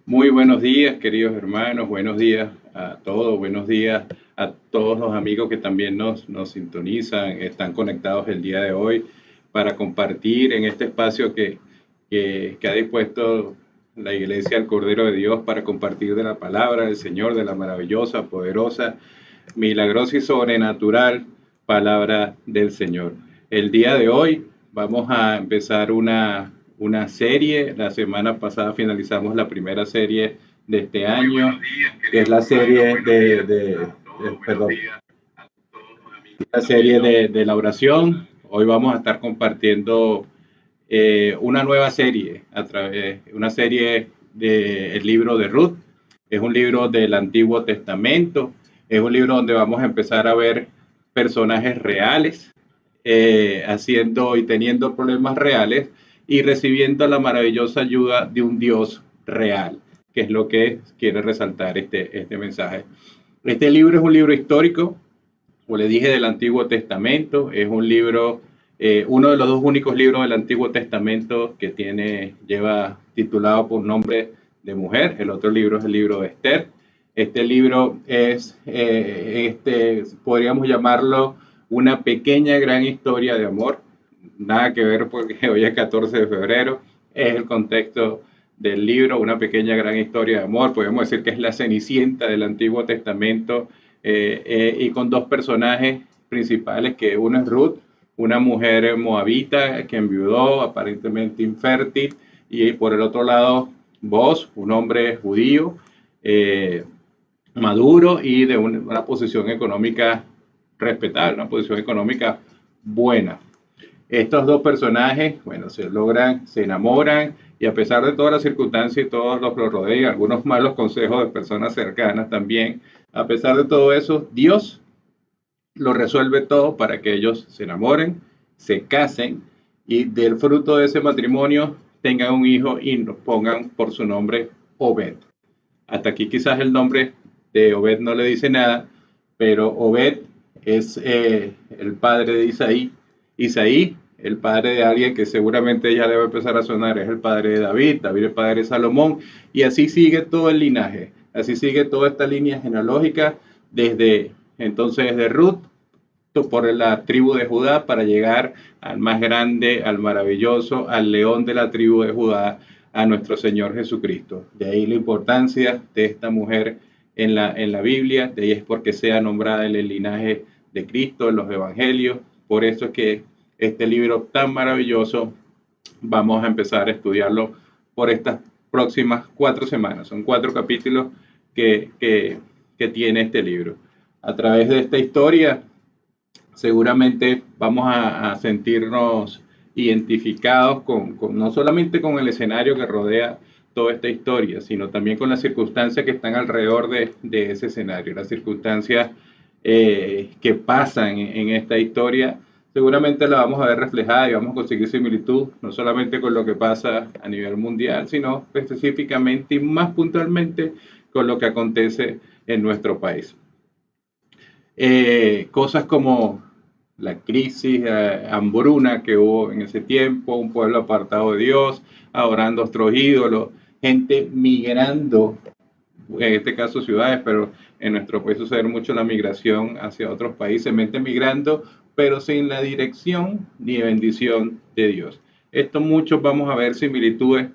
Muy buenos días, queridos hermanos, buenos días a todos, buenos días a todos los amigos que también nos sintonizan, están conectados el día de hoy para compartir en este espacio que ha dispuesto la Iglesia al Cordero de Dios para compartir de la palabra del Señor, de la maravillosa, poderosa, milagrosa y sobrenatural palabra del Señor. El día de hoy vamos a empezar una serie. La semana pasada finalizamos la primera serie de este año, que es la serie perdón, la serie de la oración. Hoy vamos a estar compartiendo una nueva serie, una serie del libro de Ruth. Es un libro del Antiguo Testamento, es un libro donde vamos a empezar a ver personajes reales, haciendo y teniendo problemas reales y recibiendo la maravillosa ayuda de un Dios real, que es lo que quiere resaltar este mensaje. Este libro es un libro histórico, como le dije, del Antiguo Testamento. Es un libro, uno de los dos únicos libros del Antiguo Testamento que lleva titulado por nombre de mujer. El otro libro es el libro de Esther. Este libro es, podríamos llamarlo una pequeña gran historia de amor. Nada que ver porque hoy es 14 de febrero. Es el contexto del libro, una pequeña gran historia de amor. Podemos decir que es la Cenicienta del Antiguo Testamento, y con dos personajes principales, que uno es Ruth, una mujer moabita que enviudó, aparentemente infértil, y por el otro lado Boaz, un hombre judío, maduro y de una posición económica respetable, una posición económica buena. Estos dos personajes, bueno, se enamoran, y a pesar de todas las circunstancias y todos los que los rodean, algunos malos consejos de personas cercanas también, a pesar de todo eso, Dios lo resuelve todo para que ellos se enamoren, se casen y del fruto de ese matrimonio tengan un hijo y nos pongan por su nombre Obed. Hasta aquí quizás el nombre de Obed no le dice nada, pero Obed es el padre de Isaí. Isaí, el padre de alguien que seguramente ya debe empezar a sonar, es el padre de David, David el padre de Salomón, y así sigue todo el linaje, así sigue toda esta línea genealógica desde entonces de Ruth por la tribu de Judá para llegar al más grande, al maravilloso, al león de la tribu de Judá, a nuestro Señor Jesucristo. De ahí la importancia de esta mujer en la Biblia, de ahí es porque sea nombrada en el linaje de Cristo, en los evangelios. Por eso es que este libro tan maravilloso vamos a empezar a estudiarlo por estas próximas 4 semanas. Son 4 capítulos que tiene este libro. A través de esta historia seguramente vamos a sentirnos identificados no solamente con el escenario que rodea toda esta historia, sino también con las circunstancias que están alrededor de ese escenario, las circunstancias que pasan en esta historia. Seguramente la vamos a ver reflejada y vamos a conseguir similitud, no solamente con lo que pasa a nivel mundial, sino específicamente y más puntualmente con lo que acontece en nuestro país. Cosas como la crisis, hambruna que hubo en ese tiempo, un pueblo apartado de Dios, adorando otros ídolos, gente migrando, en este caso ciudades, pero en nuestro país sucede mucho la migración hacia otros países, mente migrando, pero sin la dirección ni bendición de Dios. Esto muchos vamos a ver similitudes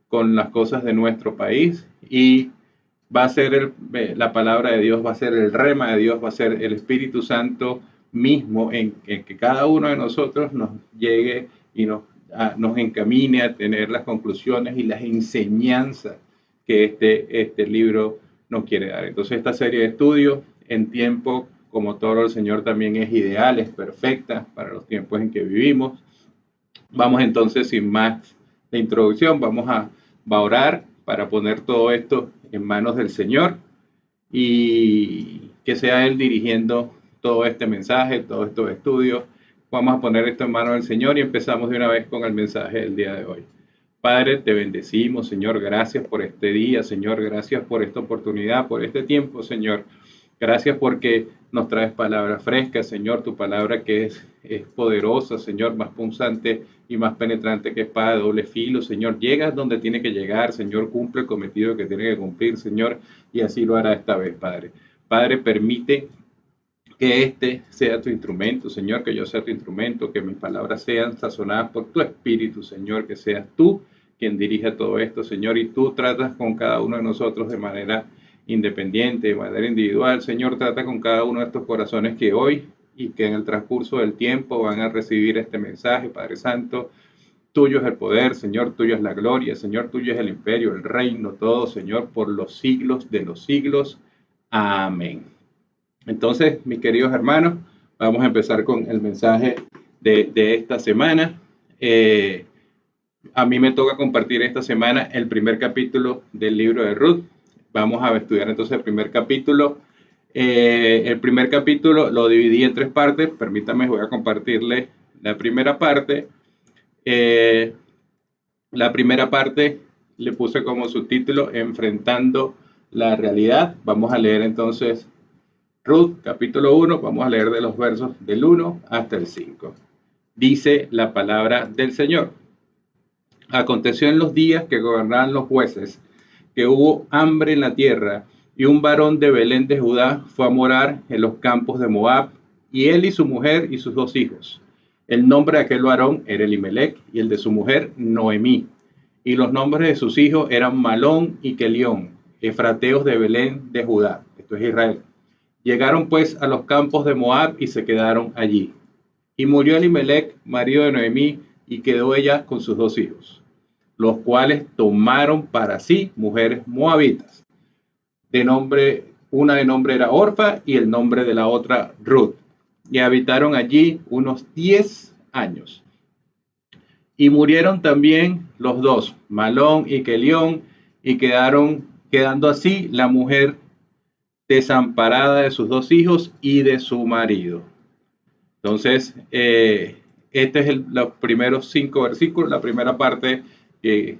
con las cosas de nuestro país, y va a ser la palabra de Dios, va a ser el rema de Dios, va a ser el Espíritu Santo mismo en que cada uno de nosotros nos llegue y nos encamine a tener las conclusiones y las enseñanzas que este libro nos quiere dar. Entonces esta serie de estudios en tiempo, como todo el Señor, también es ideal, es perfecta para los tiempos en que vivimos. Vamos entonces, sin más de introducción, vamos a orar para poner todo esto en manos del Señor y que sea Él dirigiendo todo este mensaje, todos estos estudios. Vamos a poner esto en manos del Señor y empezamos de una vez con el mensaje del día de hoy. Padre, te bendecimos, Señor, gracias por este día, Señor, gracias por esta oportunidad, por este tiempo, Señor, Gracias porque nos traes palabras frescas, Señor, tu palabra que es poderosa, Señor, más punzante y más penetrante que espada de doble filo, Señor. Llega donde tiene que llegar, Señor, cumple el cometido que tiene que cumplir, Señor, y así lo hará esta vez, Padre. Padre, permite que este sea tu instrumento, Señor, que yo sea tu instrumento, que mis palabras sean sazonadas por tu espíritu, Señor, que seas tú quien dirige todo esto, Señor, y tú tratas con cada uno de nosotros de manera independiente, de manera individual. Señor, trata con cada uno de estos corazones que hoy y que en el transcurso del tiempo van a recibir este mensaje, Padre Santo. Tuyo es el poder, Señor, tuyo es la gloria, Señor, tuyo es el imperio, el reino, todo, Señor, por los siglos de los siglos. Amén. Entonces, mis queridos hermanos, vamos a empezar con el mensaje de esta semana. A mí me toca compartir esta semana el primer capítulo del libro de Ruth. Vamos a estudiar entonces el primer capítulo. El primer capítulo lo dividí en 3 partes. Permítame, voy a compartirle la primera parte. La primera parte le puse como subtítulo Enfrentando la realidad. Vamos a leer entonces Ruth, capítulo 1, vamos a leer de los versos del 1 hasta el 5. Dice la palabra del Señor. Aconteció en los días que gobernaban los jueces, que hubo hambre en la tierra, y un varón de Belén de Judá fue a morar en los campos de Moab, y él y su mujer y sus 2 hijos. El nombre de aquel varón era Elimelech, y el de su mujer Noemí. Y los nombres de sus hijos eran Malón y Kelión, efrateos de Belén de Judá. Esto es Israel. Llegaron pues a los campos de Moab y se quedaron allí. Y murió Elimelech, marido de Noemí, y quedó ella con sus 2 hijos, los cuales tomaron para sí mujeres moabitas. Una de nombre era Orfa y el nombre de la otra Ruth. Y habitaron allí unos 10 años. Y murieron también los 2, Malón y Kelión, y quedando así la mujer desamparada de sus 2 hijos y de su marido. Entonces, este es los primeros 5 versículos, la primera parte que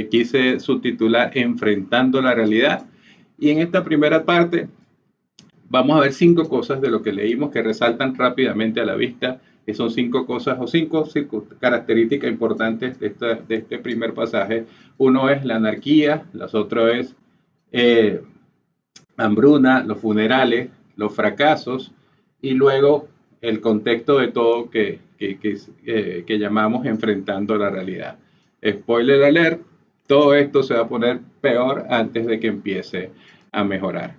quise subtitular Enfrentando la realidad. Y en esta primera parte vamos a ver 5 cosas de lo que leímos que resaltan rápidamente a la vista, que son 5 cosas o 5 características importantes de este primer pasaje. Uno es la anarquía, las otras es hambruna, los funerales, los fracasos y luego el contexto de todo que llamamos enfrentando la realidad. Spoiler alert, todo esto se va a poner peor antes de que empiece a mejorar.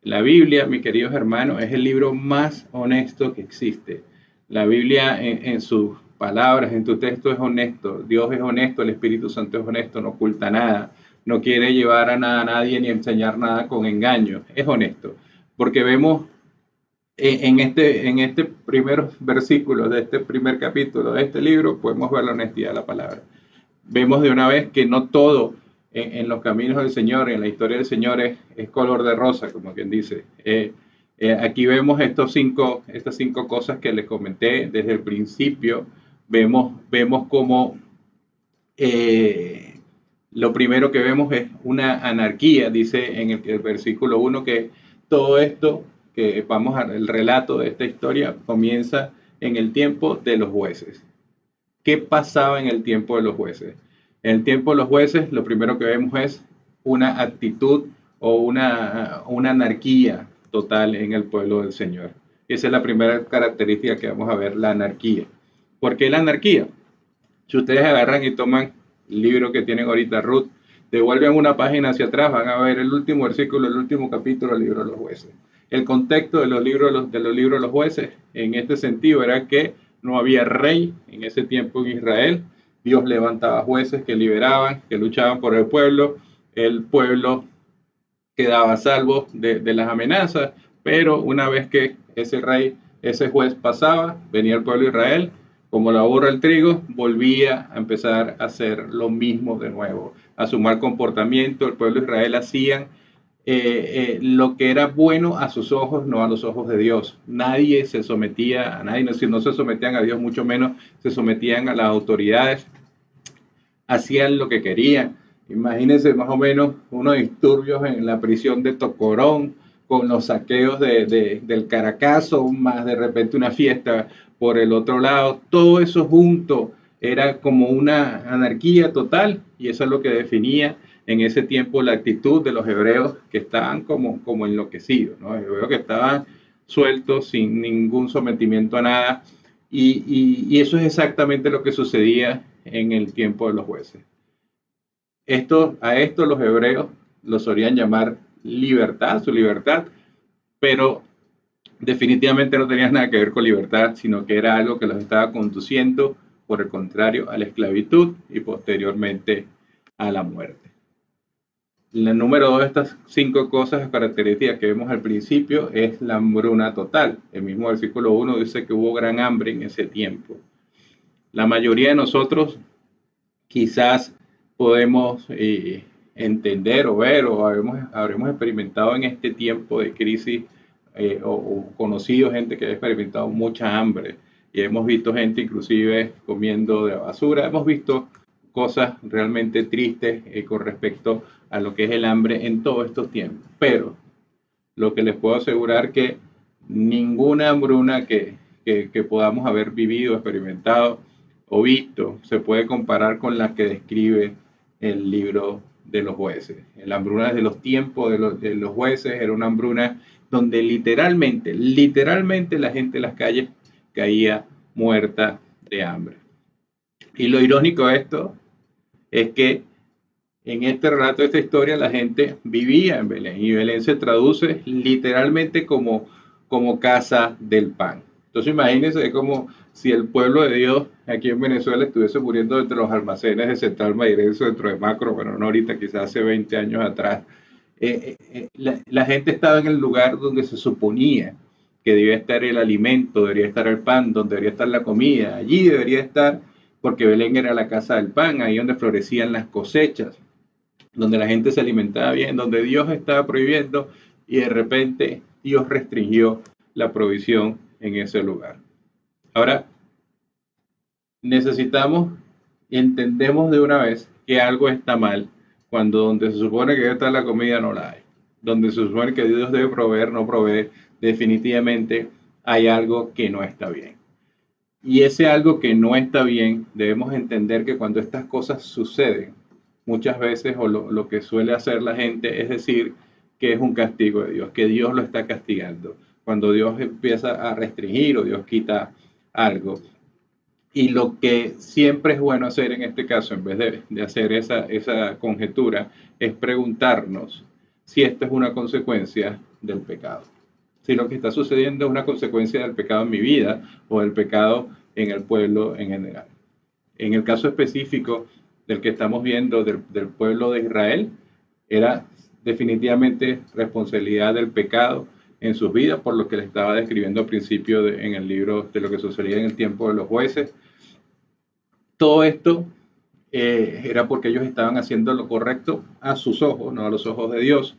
La Biblia, mis queridos hermanos, es el libro más honesto que existe. La Biblia en sus palabras, en tu texto es honesto. Dios es honesto, el Espíritu Santo es honesto, no oculta nada. No quiere llevar a nadie ni enseñar nada con engaño. Es honesto. Porque vemos en este primer versículo de este primer capítulo de este libro, podemos ver la honestidad de la palabra. Vemos de una vez que no todo en los caminos del Señor, en la historia del Señor es color de rosa, como quien dice. Aquí vemos estas 5 cosas que les comenté desde el principio. Vemos cómo lo primero que vemos es una anarquía, dice en el versículo 1 que todo esto, que el relato de esta historia comienza en el tiempo de los jueces. ¿Qué pasaba en el tiempo de los jueces? En el tiempo de los jueces, lo primero que vemos es una actitud o una anarquía total en el pueblo del Señor. Esa es la primera característica que vamos a ver, la anarquía. ¿Por qué la anarquía? Si ustedes agarran y toman el libro que tienen ahorita, Ruth, devuelven una página hacia atrás, van a ver el último versículo, el último capítulo del libro de los jueces. El contexto de los libros de los jueces, en este sentido, era que no había rey en ese tiempo en Israel. Dios levantaba jueces que liberaban, que luchaban por el pueblo quedaba salvo de las amenazas, pero una vez que ese juez pasaba, venía el pueblo de Israel, como la burra el trigo, volvía a empezar a hacer lo mismo de nuevo, a su mal comportamiento. El pueblo de Israel hacían lo que era bueno a sus ojos, no a los ojos de Dios. Nadie se sometía a nadie, no se sometían a Dios, mucho menos se sometían a las autoridades, hacían lo que querían. Imagínense más o menos unos disturbios en la prisión de Tocorón, con los saqueos del Caracazo, más de repente una fiesta por el otro lado, todo eso junto era como una anarquía total y eso es lo que definía en ese tiempo la actitud de los hebreos que estaban como enloquecidos, ¿no? Los hebreos que estaban sueltos sin ningún sometimiento a nada y eso es exactamente lo que sucedía en el tiempo de los jueces. A esto los hebreos lo solían llamar libertad, su libertad, pero definitivamente no tenía nada que ver con libertad, sino que era algo que los estaba conduciendo, por el contrario, a la esclavitud y posteriormente a la muerte. El número 2 de estas 5 cosas, características que vemos al principio, es la hambruna total. El mismo versículo 1 dice que hubo gran hambre en ese tiempo. La mayoría de nosotros quizás podemos entender o ver o habremos experimentado en este tiempo de crisis o conocido gente que ha experimentado mucha hambre y hemos visto gente inclusive comiendo de basura, hemos visto cosas realmente tristes con respecto a lo que es el hambre en todos estos tiempos, pero lo que les puedo asegurar que ninguna hambruna que podamos haber vivido, experimentado o visto se puede comparar con la que describe el libro de los jueces. La hambruna de los tiempos de los jueces era una hambruna donde literalmente la gente en las calles caía muerta de hambre. Y lo irónico de esto es que en este relato de esta historia la gente vivía en Belén y Belén se traduce literalmente como casa del pan. Entonces imagínense, es como si el pueblo de Dios aquí en Venezuela estuviese muriendo entre los almacenes de Central Mairense, dentro de Macro, bueno, no ahorita, quizás hace 20 años atrás. La gente estaba en el lugar donde se suponía que debía estar el alimento, debería estar el pan, donde debería estar la comida. Allí debería estar, porque Belén era la casa del pan, ahí donde florecían las cosechas, donde la gente se alimentaba bien, donde Dios estaba prohibiendo y de repente Dios restringió la provisión en ese lugar. Ahora, necesitamos y entendemos de una vez que algo está mal cuando donde se supone que debe estar la comida no la hay. Donde se supone que Dios debe proveer, no provee, definitivamente hay algo que no está bien. Y ese algo que no está bien, debemos entender que cuando estas cosas suceden, muchas veces o lo que suele hacer la gente es decir que es un castigo de Dios, que Dios lo está castigando. Cuando Dios empieza a restringir o Dios quita algo. Y lo que siempre es bueno hacer en este caso, en vez de hacer esa conjetura, es preguntarnos si esto es una consecuencia del pecado. Si lo que está sucediendo es una consecuencia del pecado en mi vida o del pecado en el pueblo en general. En el caso específico del que estamos viendo del pueblo de Israel, era definitivamente responsabilidad del pecado en sus vidas, por lo que le estaba describiendo al principio en el libro de lo que sucedía en el tiempo de los jueces. Todo esto era porque ellos estaban haciendo lo correcto a sus ojos, no a los ojos de Dios.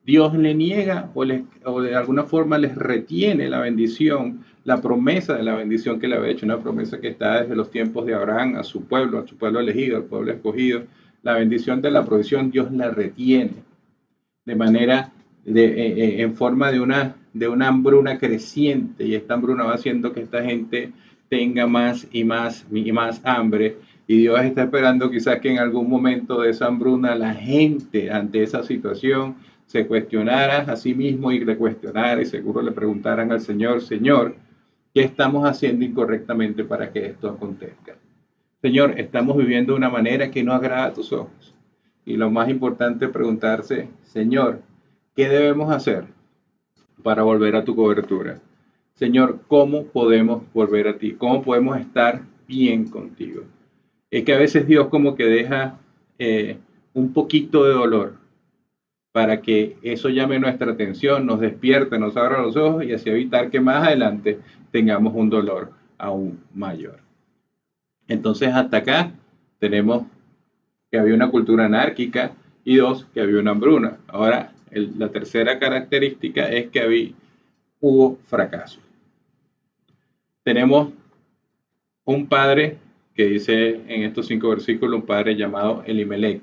Dios le niega o de alguna forma les retiene la bendición, la promesa de la bendición que le había hecho, una promesa que está desde los tiempos de Abraham a su pueblo elegido, al pueblo escogido. La bendición de la provisión Dios la retiene de manera, en forma de una hambruna creciente, y esta hambruna va haciendo que esta gente tenga más y más y más hambre, y Dios está esperando quizás que en algún momento de esa hambruna la gente ante esa situación se cuestionara a sí mismo y le cuestionara y seguro le preguntaran al Señor, Señor, ¿qué estamos haciendo incorrectamente para que esto acontezca? Señor, estamos viviendo de una manera que no agrada a tus ojos. Y lo más importante es preguntarse, Señor, ¿qué debemos hacer para volver a tu cobertura? Señor, ¿cómo podemos volver a ti? ¿Cómo podemos estar bien contigo? Es que a veces Dios como que deja un poquito de dolor para que eso llame nuestra atención, nos despierte, nos abra los ojos y así evitar que más adelante tengamos un dolor aún mayor. Entonces hasta acá tenemos que había una cultura anárquica y 2, que había una hambruna. Ahora, la tercera característica es que hubo fracaso. Tenemos un padre que dice en estos 5 versículos, un padre llamado Elimelech,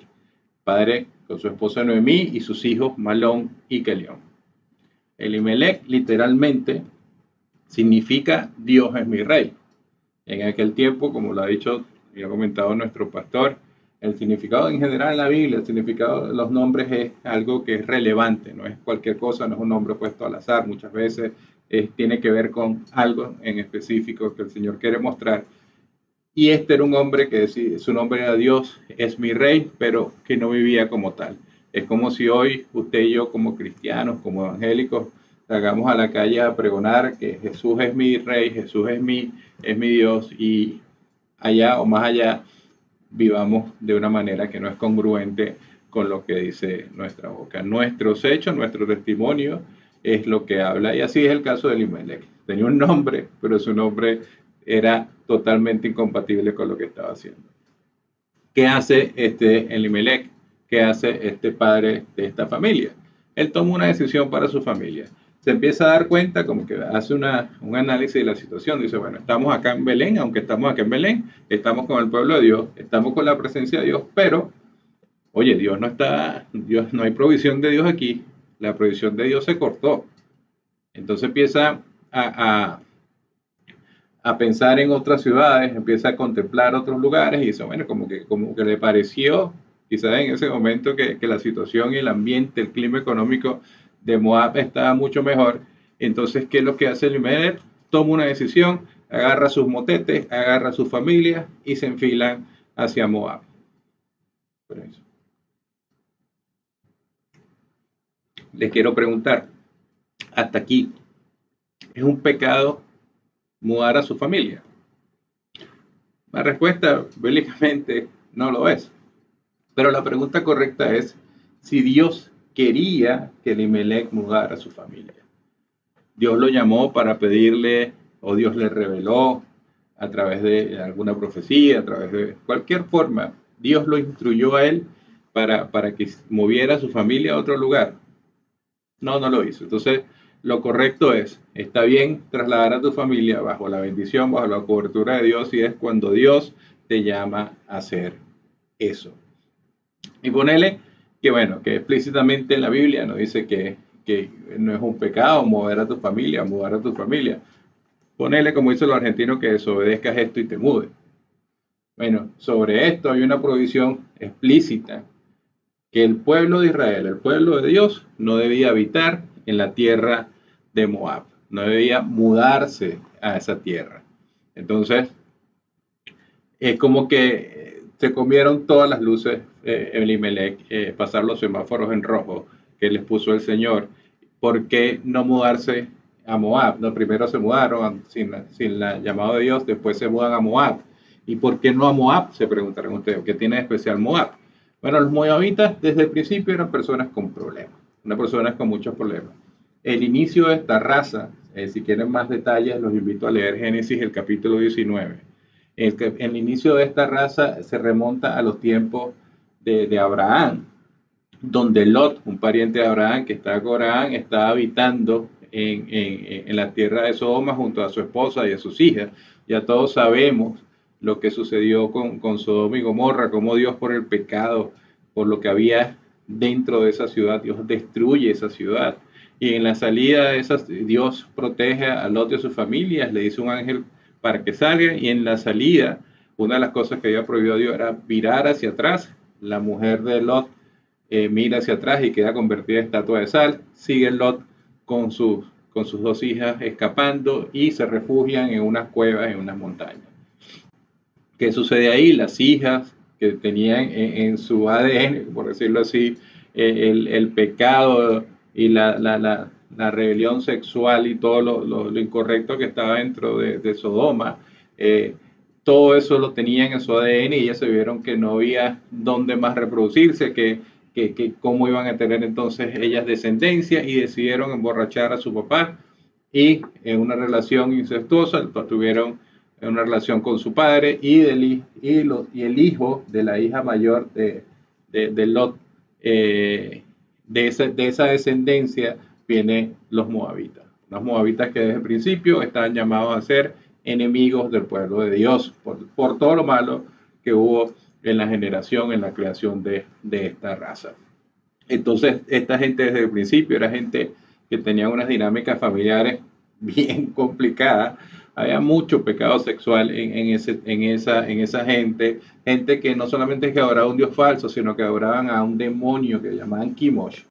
padre con su esposa Noemí y sus hijos Malón y Kelión. Elimelech literalmente significa Dios es mi rey. En aquel tiempo, como lo ha dicho y ha comentado nuestro pastor, el significado en general en la Biblia, el significado de los nombres es algo que es relevante, no es cualquier cosa, no es un nombre puesto al azar, muchas veces tiene que ver con algo en específico que el Señor quiere mostrar. Y este era un hombre que decía, su nombre era Dios, es mi rey, pero que no vivía como tal. Es como si hoy usted y yo como cristianos, como evangélicos, salgamos a la calle a pregonar que Jesús es mi rey, Jesús es mi Dios, y allá o más allá vivamos de una manera que no es congruente con lo que dice nuestra boca. Nuestros hechos, nuestro testimonio es lo que habla, y así es el caso de Elimelech. Tenía un nombre, pero su nombre era totalmente incompatible con lo que estaba haciendo. ¿Qué hace este Elimelech? ¿Qué hace este padre de esta familia? Él toma una decisión para su familia. Se empieza a dar cuenta, como que hace un análisis de la situación. Dice, bueno, estamos acá en Belén, aunque estamos acá en Belén, estamos con el pueblo de Dios, estamos con la presencia de Dios, pero, oye, Dios no está, Dios, no hay provisión de Dios aquí. La provisión de Dios se cortó. Entonces empieza a pensar en otras ciudades, empieza a contemplar otros lugares y dice, bueno, como que le pareció, quizás en ese momento, que la situación y el ambiente, el clima económico de Moab estaba mucho mejor. Entonces, ¿qué es lo que hace Elimelech? Toma una decisión, agarra sus motetes, agarra a su familia y se enfilan hacia Moab. Por eso. Les quiero preguntar, hasta aquí, ¿es un pecado mudar a su familia? La respuesta, bíblicamente, no lo es. Pero la pregunta correcta es si Dios quería que Elimelech mudara a su familia. Dios lo llamó para pedirle, o Dios le reveló a través de alguna profecía, a través de cualquier forma. Dios lo instruyó a él para que moviera a su familia a otro lugar. No, no lo hizo. Entonces, lo correcto es, está bien trasladar a tu familia bajo la bendición, bajo la cobertura de Dios, y es cuando Dios te llama a hacer eso. Y ponele que, bueno, que explícitamente en la Biblia nos dice que no es un pecado mover a tu familia, mudar a tu familia. Ponele, como dice los argentinos, que desobedezcas esto y te mude. Bueno, sobre esto hay una provisión explícita que el pueblo de Israel, el pueblo de Dios, no debía habitar en la tierra de Moab, no debía mudarse a esa tierra. Entonces, es como que se comieron todas las luces Elimelech, pasar los semáforos en rojo que les puso el Señor. ¿Por qué no mudarse a Moab? No, primero se mudaron sin la llamado de Dios, después se mudan a Moab. ¿Y por qué no a Moab? Se preguntarán ustedes. ¿Qué tiene de especial Moab? Bueno, los moabitas desde el principio eran personas con problemas, unas personas con muchos problemas. El inicio de esta raza, si quieren más detalles, los invito a leer Génesis, el capítulo 19. El inicio de esta raza se remonta a los tiempos de Abraham, donde Lot, un pariente de Abraham que estaba con Abraham, estaba habitando en la tierra de Sodoma junto a su esposa y a sus hijas. Ya todos sabemos lo que sucedió con Sodoma y Gomorra, cómo Dios, por el pecado, por lo que había dentro de esa ciudad, Dios destruye esa ciudad. Y en la salida de esas, Dios protege a Lot y a sus familias, le dice un ángel para que salgan, y en la salida, una de las cosas que había prohibido Dios era mirar hacia atrás. La mujer de Lot mira hacia atrás y queda convertida en estatua de sal. Sigue Lot con sus dos hijas escapando y se refugian en unas cuevas, en unas montañas. ¿Qué sucede ahí? Las hijas que tenían en su ADN, por decirlo así, el pecado y la rebelión sexual y todo lo incorrecto que estaba dentro de Sodoma, todo eso lo tenían en su ADN, y ellas se vieron que no había dónde más reproducirse, que cómo iban a tener entonces ellas descendencia, y decidieron emborrachar a su papá, y en una relación incestuosa tuvieron una relación con su padre y el hijo de la hija mayor de Lot. De esa descendencia vienen los moabitas. Los moabitas que desde el principio estaban llamados a ser enemigos del pueblo de Dios por todo lo malo que hubo en la generación, en la creación de esta raza. Entonces, esta gente desde el principio era gente que tenían unas dinámicas familiares bien complicadas. Había mucho pecado sexual en esa gente, gente que no solamente es que adoraba a un dios falso, sino que adoraban a un demonio que llamaban Kimosh.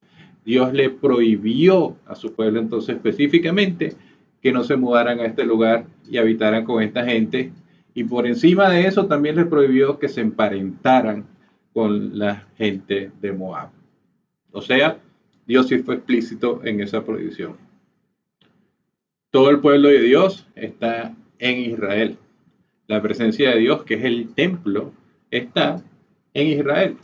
Dios le prohibió a su pueblo entonces específicamente que no se mudaran a este lugar y habitaran con esta gente. Y por encima de eso también les prohibió que se emparentaran con la gente de Moab. O sea, Dios sí fue explícito en esa prohibición. Todo el pueblo de Dios está en Israel. La presencia de Dios, que es el templo, está en Israel.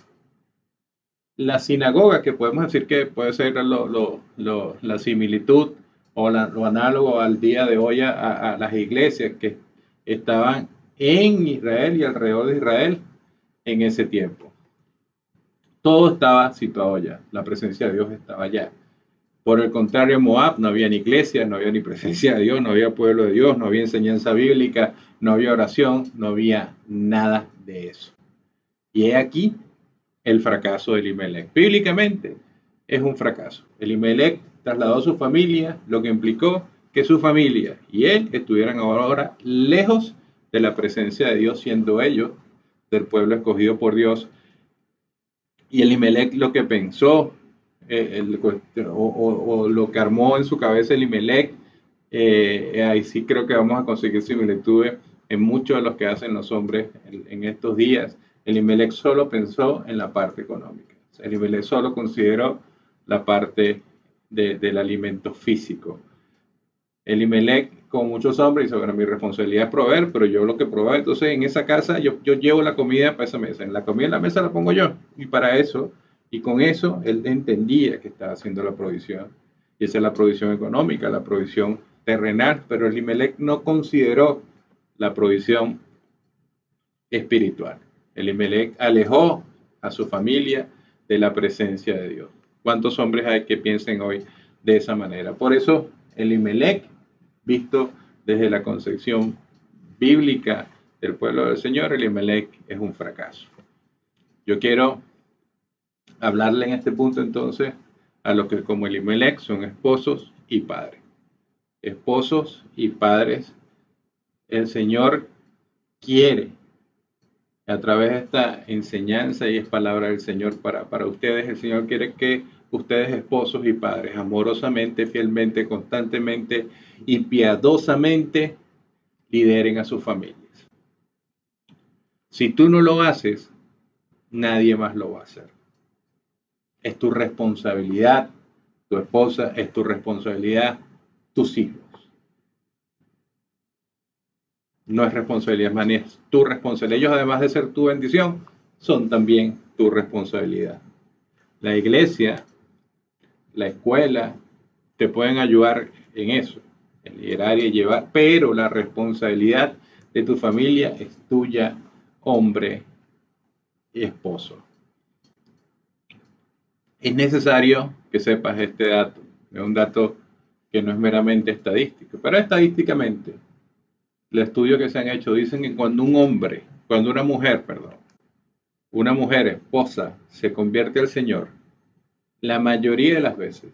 La sinagoga, que podemos decir que puede ser la similitud o lo análogo al día de hoy a las iglesias que estaban en Israel y alrededor de Israel en ese tiempo. Todo estaba situado allá, la presencia de Dios estaba allá. Por el contrario, en Moab no había ni iglesia, no había ni presencia de Dios, no había pueblo de Dios, no había enseñanza bíblica, no había oración, no había nada de eso. Y he aquí el fracaso de Elimelech. Bíblicamente es un fracaso. Elimelech trasladó a su familia, lo que implicó que su familia y él estuvieran ahora lejos de la presencia de Dios, siendo ellos del pueblo escogido por Dios. Y Elimelech lo que pensó, o lo que armó en su cabeza Elimelech, ahí sí creo que vamos a conseguir similitudes en muchos de los que hacen los hombres en estos días. Elimelech solo pensó en la parte económica. Elimelech solo consideró la parte del alimento físico. Elimelech con muchos hombres dice, bueno, mi responsabilidad es proveer, pero yo lo que proveo, entonces en esa casa yo llevo la comida para esa mesa, en la comida en la mesa la pongo yo, y para eso, y con eso él entendía que estaba haciendo la provisión, y esa es la provisión económica, la provisión terrenal, pero Elimelech no consideró la provisión espiritual. Elimelech alejó a su familia de la presencia de Dios. ¿Cuántos hombres hay que piensen hoy de esa manera? Por eso Elimelech, visto desde la concepción bíblica del pueblo del Señor, Elimelech es un fracaso. Yo quiero hablarle en este punto entonces a los que como Elimelech son esposos y padres. Esposos y padres, el Señor quiere a través de esta enseñanza y es palabra del Señor para ustedes. El Señor quiere que ustedes, esposos y padres, amorosamente, fielmente, constantemente y piadosamente lideren a sus familias. Si tú no lo haces, nadie más lo va a hacer. Es tu responsabilidad, tu esposa, es tu responsabilidad, tus hijos. No es responsabilidad más, ni es tu responsabilidad. Ellos, además de ser tu bendición, son también tu responsabilidad. La iglesia, la escuela, te pueden ayudar en eso, en liderar y llevar, pero la responsabilidad de tu familia es tuya, hombre y esposo. Es necesario que sepas este dato. Es un dato que no es meramente estadístico, pero estadísticamente, los estudios que se han hecho dicen que cuando una mujer, esposa, se convierte al Señor, la mayoría de las veces,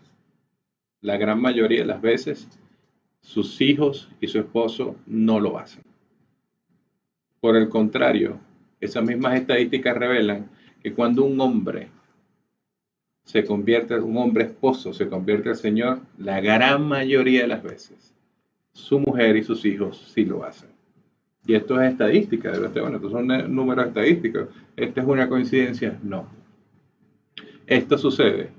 la gran mayoría de las veces, sus hijos y su esposo no lo hacen. Por el contrario, esas mismas estadísticas revelan que cuando un hombre esposo, se convierte al Señor, la gran mayoría de las veces, su mujer y sus hijos sí lo hacen. Y esto es estadística, bueno, estos son números estadísticos. ¿Esta es una coincidencia? No. Esto sucede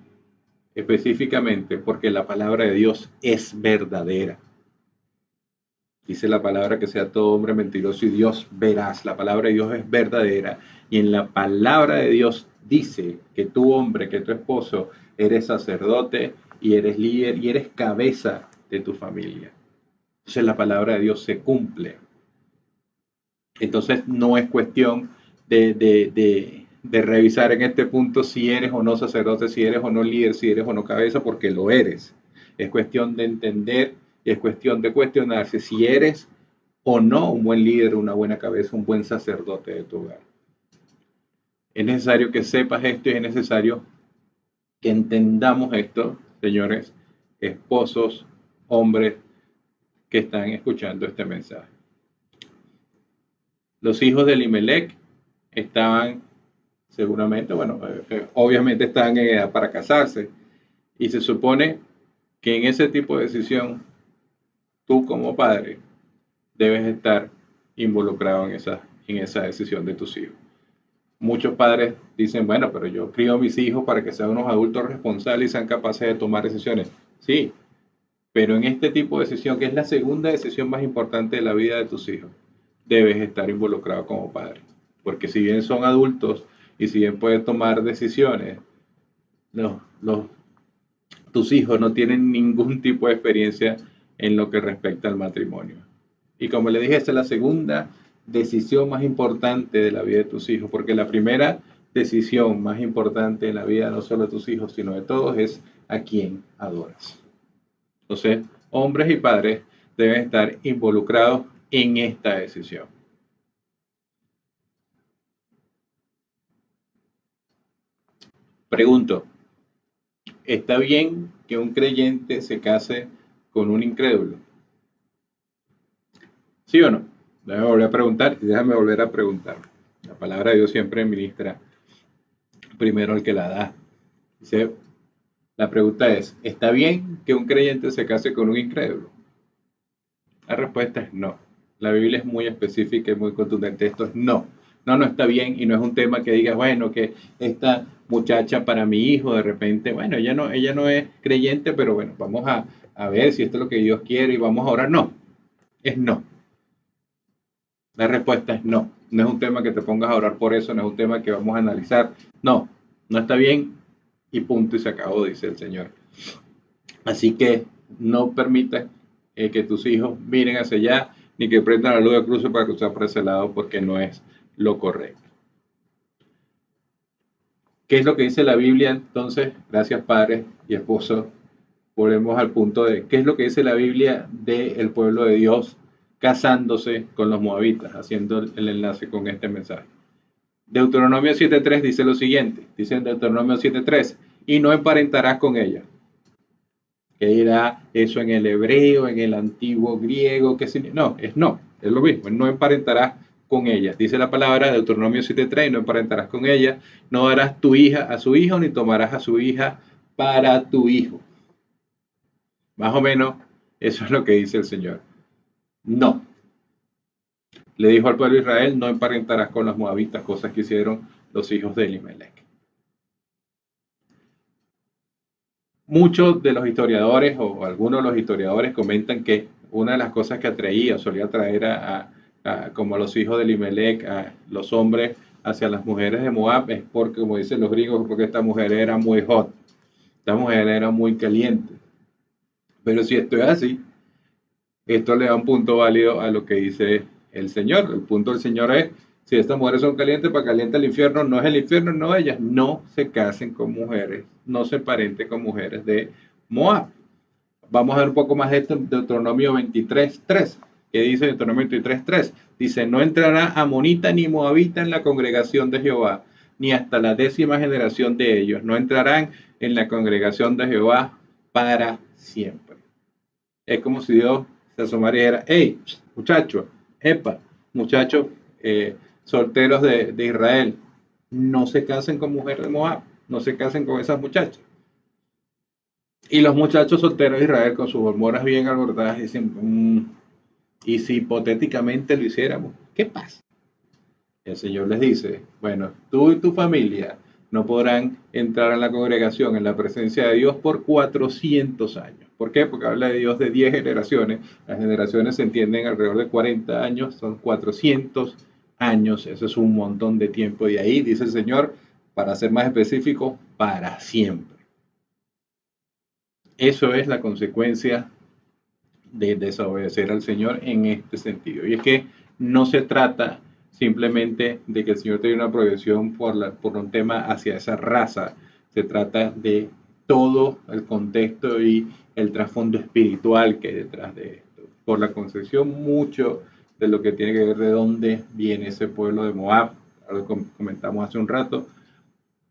específicamente porque la palabra de Dios es verdadera. Dice la palabra que sea todo hombre mentiroso y Dios veraz. La palabra de Dios es verdadera. Y en la palabra de Dios dice que tú, hombre, que tu esposo, eres sacerdote y eres líder y eres cabeza de tu familia. Entonces la palabra de Dios se cumple. Entonces no es cuestión de revisar en este punto si eres o no sacerdote, si eres o no líder, si eres o no cabeza, porque lo eres. Es cuestión de entender y es cuestión de cuestionarse si eres o no un buen líder, una buena cabeza, un buen sacerdote de tu hogar. Es necesario que sepas esto y es necesario que entendamos esto, señores, esposos, hombres que están escuchando este mensaje. Los hijos de Elimelech estaban seguramente, bueno, obviamente estaban en edad para casarse y se supone que en ese tipo de decisión tú como padre debes estar involucrado en esa decisión de tus hijos. Muchos padres dicen, bueno, pero yo crío a mis hijos para que sean unos adultos responsables y sean capaces de tomar decisiones. Sí, pero en este tipo de decisión, que es la segunda decisión más importante de la vida de tus hijos, debes estar involucrado como padre. Porque si bien son adultos y si bien pueden tomar decisiones, no, tus hijos no tienen ningún tipo de experiencia en lo que respecta al matrimonio. Y como le dije, esta es la segunda decisión más importante de la vida de tus hijos, porque la primera decisión más importante en la vida no solo de tus hijos, sino de todos, es a quién adoras. Entonces, hombres y padres deben estar involucrados en esta decisión. Pregunto, ¿está bien que un creyente se case con un incrédulo? ¿Sí o no? Déjame volver a preguntar y déjame volver a preguntar. La palabra de Dios siempre ministra primero al que la da. Dice, la pregunta es, ¿está bien que un creyente se case con un incrédulo? La respuesta es no. La Biblia es muy específica y muy contundente. Esto es no. No, no está bien y no es un tema que diga, bueno, que esta muchacha para mi hijo de repente, bueno, ella no es creyente, pero bueno, vamos a ver si esto es lo que Dios quiere y vamos a orar. No, es no. La respuesta es no. No es un tema que te pongas a orar por eso, no es un tema que vamos a analizar. No, no está bien y punto y se acabó, dice el Señor. Así que no permitas que tus hijos miren hacia allá ni que prendan la luz de cruce para cruzar por ese lado porque no es lo correcto. ¿Qué es lo que dice la Biblia entonces? Gracias padres y esposos. Volvemos al punto de qué es lo que dice la Biblia del pueblo de Dios casándose con los moabitas, haciendo el enlace con este mensaje. Deuteronomio 7.3 dice lo siguiente, dice en Deuteronomio 7.3, y no emparentarás con ella. ¿Qué dirá eso en el hebreo, en el antiguo griego? No, es lo mismo, no emparentarás con ella. Dice la palabra de Deuteronomio 7.3, no emparentarás con ella, no darás tu hija a su hijo, ni tomarás a su hija para tu hijo. Más o menos, eso es lo que dice el Señor. No. Le dijo al pueblo de Israel, no emparentarás con los moabitas, cosas que hicieron los hijos de Elimelech. Muchos de los historiadores o algunos de los historiadores comentan que una de las cosas que atraía, solía atraer como a los hijos de Elimelech, a los hombres hacia las mujeres de Moab, es porque, como dicen los griegos, porque esta mujer era muy hot, esta mujer era muy caliente. Pero si esto es así, esto le da un punto válido a lo que dice el Señor. El punto del Señor es, si estas mujeres son calientes, para caliente el infierno, no es el infierno, no ellas. No se casen con mujeres, no se parenten con mujeres de Moab. Vamos a ver un poco más de esto en Deuteronomio 23.3. ¿Qué dice Deuteronomio 23.3? Dice, no entrará amonita ni moabita en la congregación de Jehová, ni hasta la 10ª generación de ellos. No entrarán en la congregación de Jehová para siempre. Es como si Dios se asomara y dijera, hey, muchachos, muchachos solteros de Israel, no se casen con mujeres de Moab, no se casen con esas muchachas. Y los muchachos solteros de Israel con sus hormonas bien alborotadas dicen, ¿y si hipotéticamente lo hiciéramos? ¿Qué pasa? El Señor les dice, bueno, tú y tu familia no podrán entrar en la congregación, en la presencia de Dios por 400 años. ¿Por qué? Porque habla de Dios de 10 generaciones. Las generaciones se entienden alrededor de 40 años, son 400 años. Eso es un montón de tiempo. Y ahí dice el Señor, para ser más específico, para siempre. Eso es la consecuencia de desobedecer al Señor en este sentido. Y es que no se trata simplemente de que el Señor tenga una prohibición por un tema hacia esa raza. Se trata de todo el contexto y el trasfondo espiritual que hay detrás de esto. Por la concepción, mucho de lo que tiene que ver de dónde viene ese pueblo de Moab, lo comentamos hace un rato,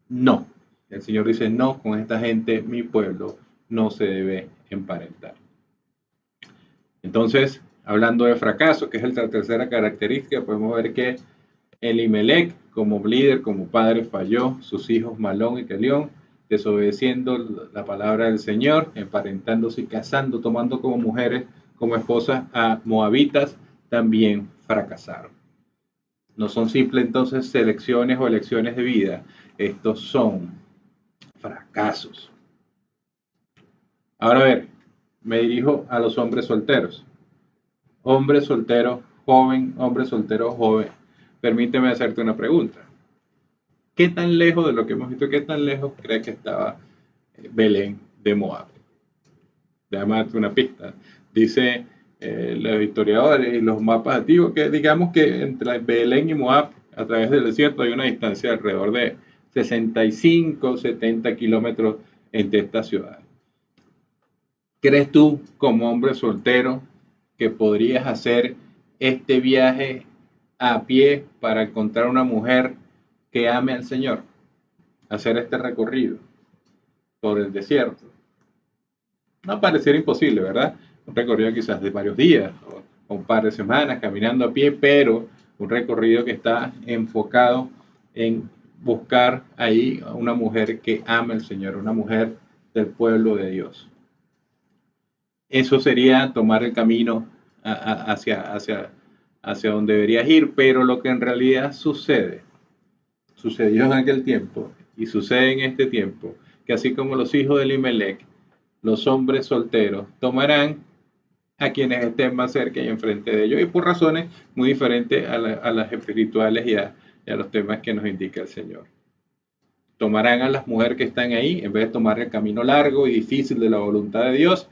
no. El Señor dice, no, con esta gente, mi pueblo, no se debe emparentar. Entonces, hablando de fracaso, que es la tercera característica, podemos ver que Elimelec, como líder, como padre, falló, sus hijos Malón y Kelión, desobedeciendo la palabra del Señor, emparentándose y casando, tomando como mujeres, como esposas a moabitas, también fracasaron. No son simples entonces selecciones o elecciones de vida, estos son fracasos. Ahora a ver, me dirijo a los hombres solteros. Hombre soltero joven, hombre soltero joven. Permíteme hacerte una pregunta. ¿Qué tan lejos de lo que hemos visto, qué tan lejos crees que estaba Belén de Moab? Déjame darte una pista. Dice los historiadores y los mapas antiguos que digamos que entre Belén y Moab, a través del desierto, hay una distancia de alrededor de 65, 70 kilómetros entre estas ciudades. ¿Crees tú, como hombre soltero, que podrías hacer este viaje a pie para encontrar una mujer que ame al Señor? Hacer este recorrido por el desierto. No pareciera imposible, ¿verdad? Un recorrido quizás de varios días o un par de semanas caminando a pie, pero un recorrido que está enfocado en buscar ahí a una mujer que ame al Señor, una mujer del pueblo de Dios. Eso sería tomar el camino hacia donde deberías ir, pero lo que en realidad sucedió en aquel tiempo y sucede en este tiempo, que así como los hijos de Elimelec, los hombres solteros tomarán a quienes estén más cerca y enfrente de ellos, y por razones muy diferentes a las espirituales y a los temas que nos indica el Señor. Tomarán a las mujeres que están ahí, en vez de tomar el camino largo y difícil de la voluntad de Dios,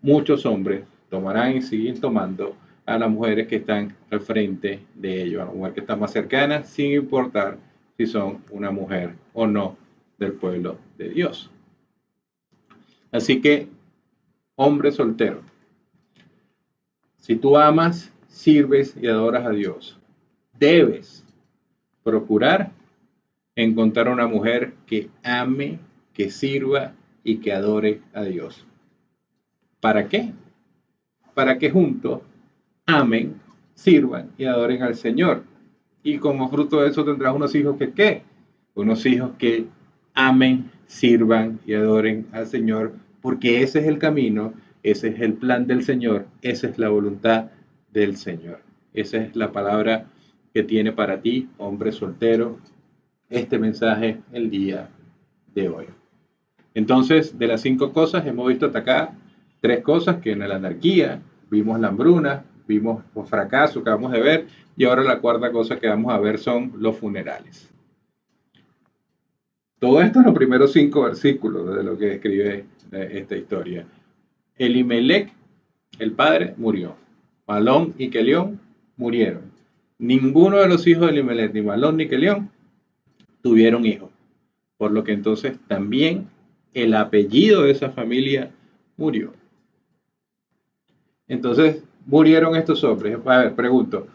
muchos hombres tomarán y siguen tomando a las mujeres que están al frente de ellos, a la mujer que está más cercana, sin importar si son una mujer o no del pueblo de Dios. Así que, hombre soltero, si tú amas, sirves y adoras a Dios, debes procurar encontrar una mujer que ame, que sirva y que adore a Dios. ¿Para qué? Para que juntos amen, sirvan y adoren al Señor. Y como fruto de eso tendrás unos hijos que ¿qué? Unos hijos que amen, sirvan y adoren al Señor, porque ese es el camino, ese es el plan del Señor, esa es la voluntad del Señor. Esa es la palabra que tiene para ti, hombre soltero, este mensaje el día de hoy. Entonces, de las 5 cosas, hemos visto hasta acá 3 cosas, que en la anarquía vimos la hambruna, vimos los fracasos que vamos a ver, y ahora la 4ª cosa que vamos a ver son los funerales. Todo esto en los primeros 5 versículos de lo que describe esta historia. Elimelec, el padre, murió. Malón y Kelión murieron. Ninguno de los hijos de Elimelec, ni Malón ni Kelión, tuvieron hijos. Por lo que entonces también el apellido de esa familia murió. Entonces murieron estos hombres. A ver, pregunto,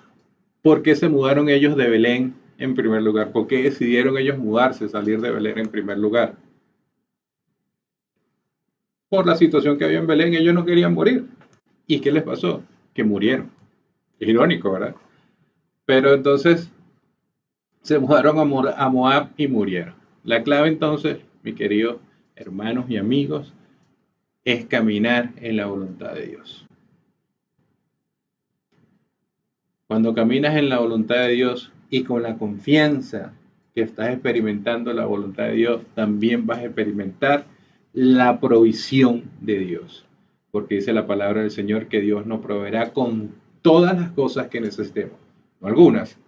¿por qué se mudaron ellos de Belén en primer lugar? ¿Por qué decidieron ellos mudarse, salir de Belén en primer lugar? Por la situación que había en Belén, ellos no querían morir. ¿Y qué les pasó? Que murieron. Irónico, ¿verdad? Pero entonces se mudaron a Moab y murieron. La clave entonces, mis queridos hermanos y amigos, es caminar en la voluntad de Dios. Cuando caminas en la voluntad de Dios y con la confianza que estás experimentando la voluntad de Dios, también vas a experimentar la provisión de Dios. Porque dice la palabra del Señor que Dios nos proveerá con todas las cosas que necesitemos. No algunas,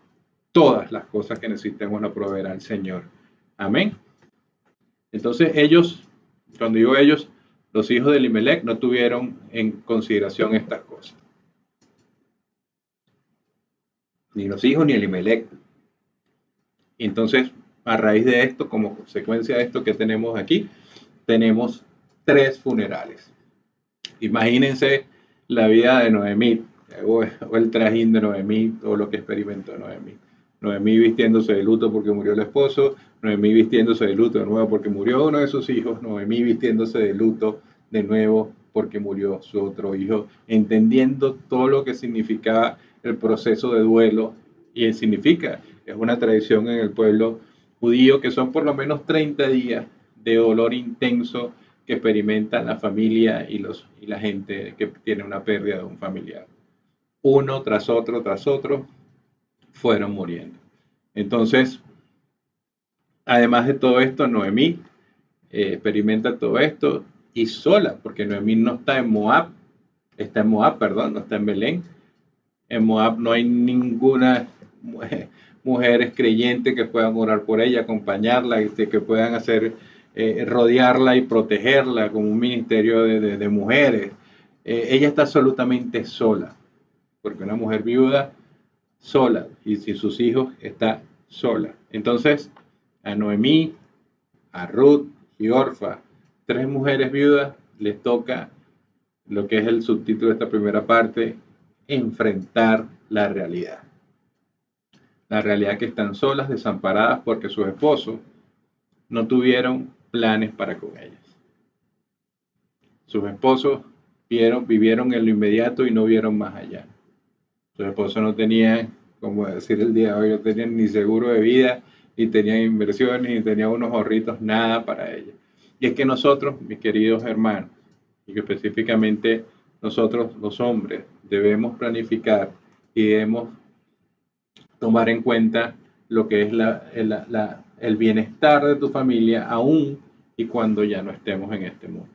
todas las cosas que necesitemos nos proveerá el Señor. Amén. Entonces ellos, cuando digo ellos, los hijos de Elimelec no tuvieron en consideración estas cosas. Ni los hijos ni Elimelec. Entonces, a raíz de esto, como consecuencia de esto que tenemos aquí, tenemos 3 funerales. Imagínense la vida de Noemí, o el trajín de Noemí, todo lo que experimentó Noemí. Noemí vistiéndose de luto porque murió el esposo, Noemí vistiéndose de luto de nuevo porque murió uno de sus hijos, Noemí vistiéndose de luto de nuevo porque murió su otro hijo, entendiendo todo lo que significaba el proceso de duelo y significa, es una tradición en el pueblo judío que son por lo menos 30 días de dolor intenso que experimenta la familia y la gente que tiene una pérdida de un familiar. Uno tras otro, fueron muriendo. Entonces, además de todo esto, Noemí experimenta todo esto y sola, porque Noemí no está en Moab, está en Moab, perdón, no está en Belén. En Moab no hay ninguna mujeres creyentes que puedan orar por ella, acompañarla, que puedan hacer, rodearla y protegerla como un ministerio de mujeres. Ella está absolutamente sola, porque una mujer viuda sola y sin sus hijos está sola. Entonces, a Noemí, a Ruth y Orfa, tres mujeres viudas, les toca lo que es el subtítulo de esta primera parte, enfrentar la realidad. La realidad que están solas, desamparadas porque sus esposos no tuvieron planes para con ellas. Sus esposos vivieron en lo inmediato y no vieron más allá. Sus esposos no tenían, como decir el día de hoy, no tenían ni seguro de vida, ni tenían inversiones, ni tenían unos ahorritos, nada para ellas. Y es que nosotros, mis queridos hermanos, y que específicamente nosotros los hombres, debemos planificar y debemos tomar en cuenta lo que es el bienestar de tu familia aún y cuando ya no estemos en este mundo.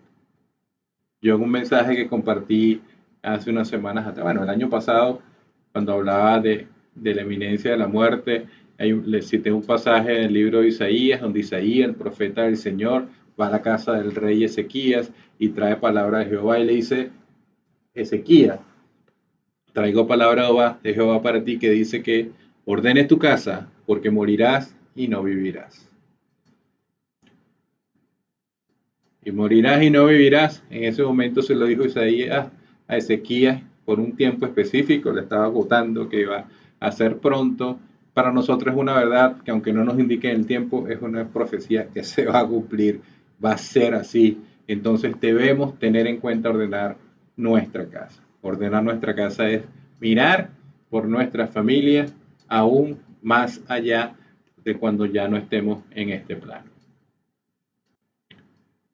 Yo en un mensaje que compartí hace unas semanas atrás, bueno, el año pasado, cuando hablaba de la eminencia de la muerte, le cité un pasaje en el libro de Isaías, donde Isaías, el profeta del Señor, va a la casa del rey Ezequías y trae palabra de Jehová y le dice, Ezequías, traigo palabra de Jehová para ti que dice que ordenes tu casa porque morirás y no vivirás. Y morirás y no vivirás. En ese momento se lo dijo Isaías a Ezequías por un tiempo específico, le estaba agotando que iba a ser pronto. Para nosotros es una verdad que aunque no nos indique el tiempo, es una profecía que se va a cumplir, va a ser así. Entonces debemos tener en cuenta ordenar nuestra casa. Ordenar nuestra casa es mirar por nuestra familia aún más allá de cuando ya no estemos en este plano.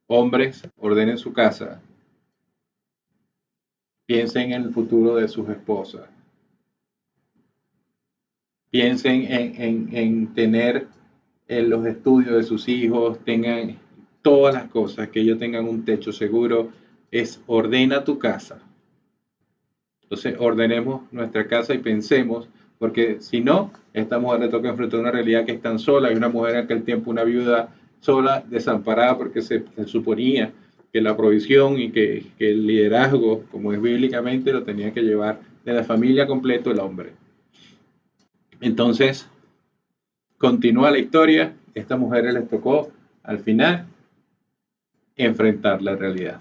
Hombres, ordenen su casa. Piensen en el futuro de sus esposas. Piensen en tener los estudios de sus hijos, tengan todas las cosas, que ellos tengan un techo seguro. Es ordena tu casa. Entonces ordenemos nuestra casa y pensemos, porque si no, esta mujer le toca enfrentar una realidad que es tan sola. Hay una mujer en aquel tiempo, una viuda sola, desamparada, porque se suponía que la provisión y que el liderazgo, como es bíblicamente, lo tenía que llevar de la familia completo el hombre. Entonces, continúa la historia. A estas mujeres les tocó, al final, enfrentar la realidad.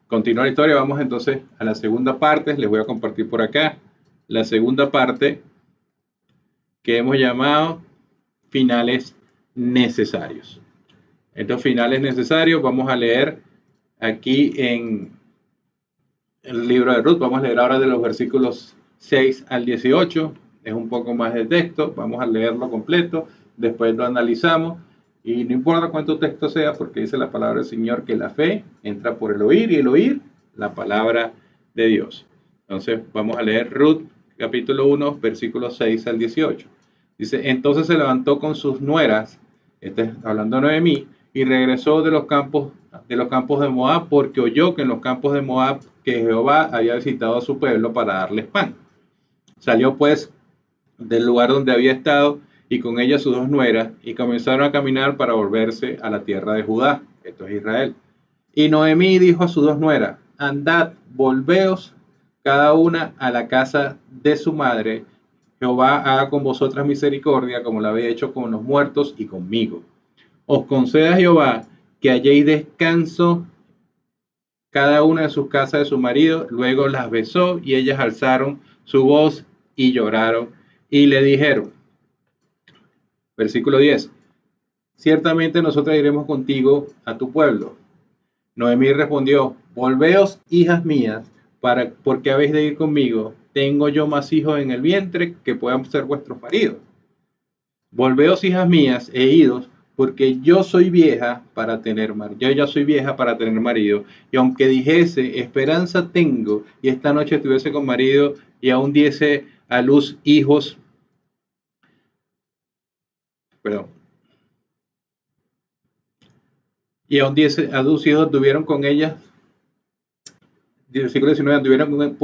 Continúa la historia, vamos entonces a la segunda parte. Les voy a compartir por acá la segunda parte que hemos llamado finales necesarios. Estos finales necesarios vamos a leer aquí en el libro de Ruth. Vamos a leer ahora de los versículos 6 al 18. Es un poco más de texto. Vamos a leerlo completo. Después lo analizamos. Y no importa cuánto texto sea, porque dice la palabra del Señor que la fe entra por el oír y el oír la palabra de Dios. Entonces vamos a leer Ruth capítulo 1, versículos 6 al 18. Dice, entonces se levantó con sus nueras, hablando de Noemí, y regresó de los campos de Moab, porque oyó que en los campos de Moab que Jehová había visitado a su pueblo para darles pan. Salió pues del lugar donde había estado y con ella sus dos nueras, y comenzaron a caminar para volverse a la tierra de Judá, esto es Israel. Y Noemí dijo a sus dos nueras, andad, volveos cada una a la casa de su madre, Jehová haga con vosotras misericordia como la había hecho con los muertos y conmigo. Os conceda Jehová que halléis descanso cada una de sus casas de su marido. Luego las besó y ellas alzaron su voz y lloraron y le dijeron, versículo 10, ciertamente nosotras iremos contigo a tu pueblo. Noemí respondió, volveos, hijas mías, porque habéis de ir conmigo. Tengo yo más hijos en el vientre que puedan ser vuestros maridos. Volveos, hijas mías, e idos, porque yo soy vieja para tener marido. Yo ya soy vieja para tener marido. Y aunque dijese, esperanza tengo, y esta noche estuviese con marido, y aún diese a luz hijos, perdón, y aún diese a luz hijos, tuvieron con ella, versículo 19, anduvieron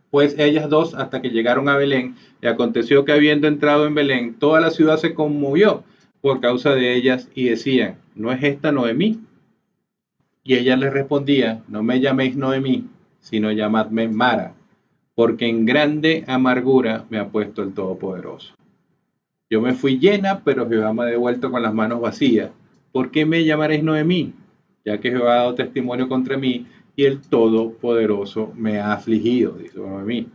pues ellas dos hasta que llegaron a Belén, y aconteció que habiendo entrado en Belén, toda la ciudad se conmovió por causa de ellas, y decían, ¿no es esta Noemí? Y ella les respondía, no me llaméis Noemí, sino llamadme Mara, porque en grande amargura me ha puesto el Todopoderoso. Yo me fui llena, pero Jehová me ha devuelto con las manos vacías. ¿Por qué me llamaréis Noemí? Ya que Jehová ha dado testimonio contra mí y el Todopoderoso me ha afligido, dice Noemí.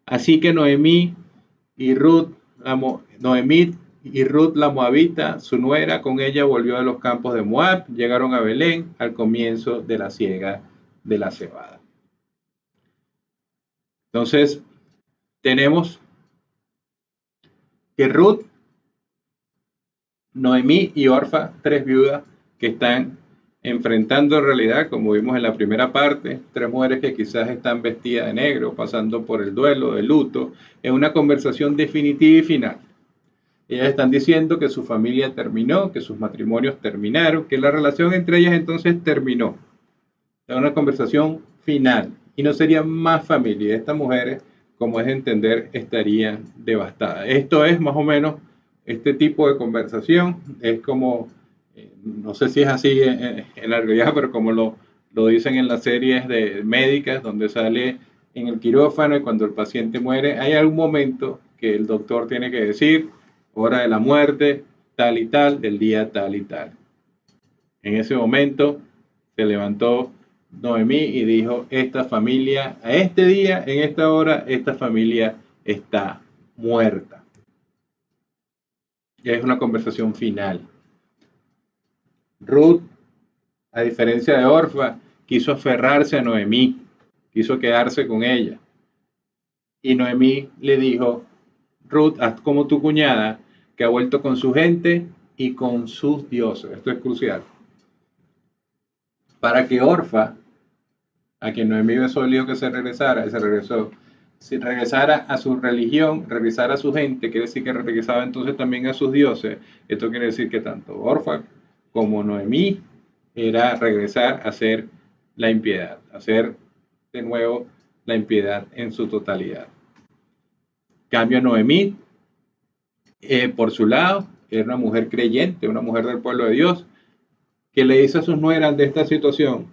Así que Noemí y Ruth la moabita, su nuera, con ella volvió a los campos de Moab, llegaron a Belén al comienzo de la siega de la cebada. Entonces, tenemos que Ruth, Noemí y Orfa, tres viudas que están enfrentando en realidad, como vimos en la primera parte, tres mujeres que quizás están vestidas de negro, pasando por el duelo, el luto, en una conversación definitiva y final. Ellas están diciendo que su familia terminó, que sus matrimonios terminaron, que la relación entre ellas entonces terminó. Es una conversación final y no sería más familia. Estas mujeres, como es de entender, estarían devastadas. Esto es más o menos este tipo de conversación. Es como, no sé si es así en la realidad, pero como lo dicen en las series de médicas, donde sale en el quirófano y cuando el paciente muere, hay algún momento que el doctor tiene que decir, hora de la muerte, tal y tal, del día tal y tal. En ese momento se levantó Noemí y dijo, esta familia, a este día, en esta hora, esta familia está muerta. Ya es una conversación final. Ruth, a diferencia de Orfa, quiso aferrarse a Noemí, quiso quedarse con ella. Y Noemí le dijo, Ruth, haz como tu cuñada, que ha vuelto con su gente y con sus dioses. Esto es crucial. Para que Orfa, a quien Noemí besó el lío que se regresara, y se regresó, si regresara a su religión, regresara a su gente, quiere decir que regresaba entonces también a sus dioses. Esto quiere decir que tanto Orfa como Noemí era regresar a hacer la impiedad, hacer de nuevo la impiedad en su totalidad. Cambio a Noemí, por su lado, era una mujer creyente, una mujer del pueblo de Dios, que le dice a sus nueras de esta situación,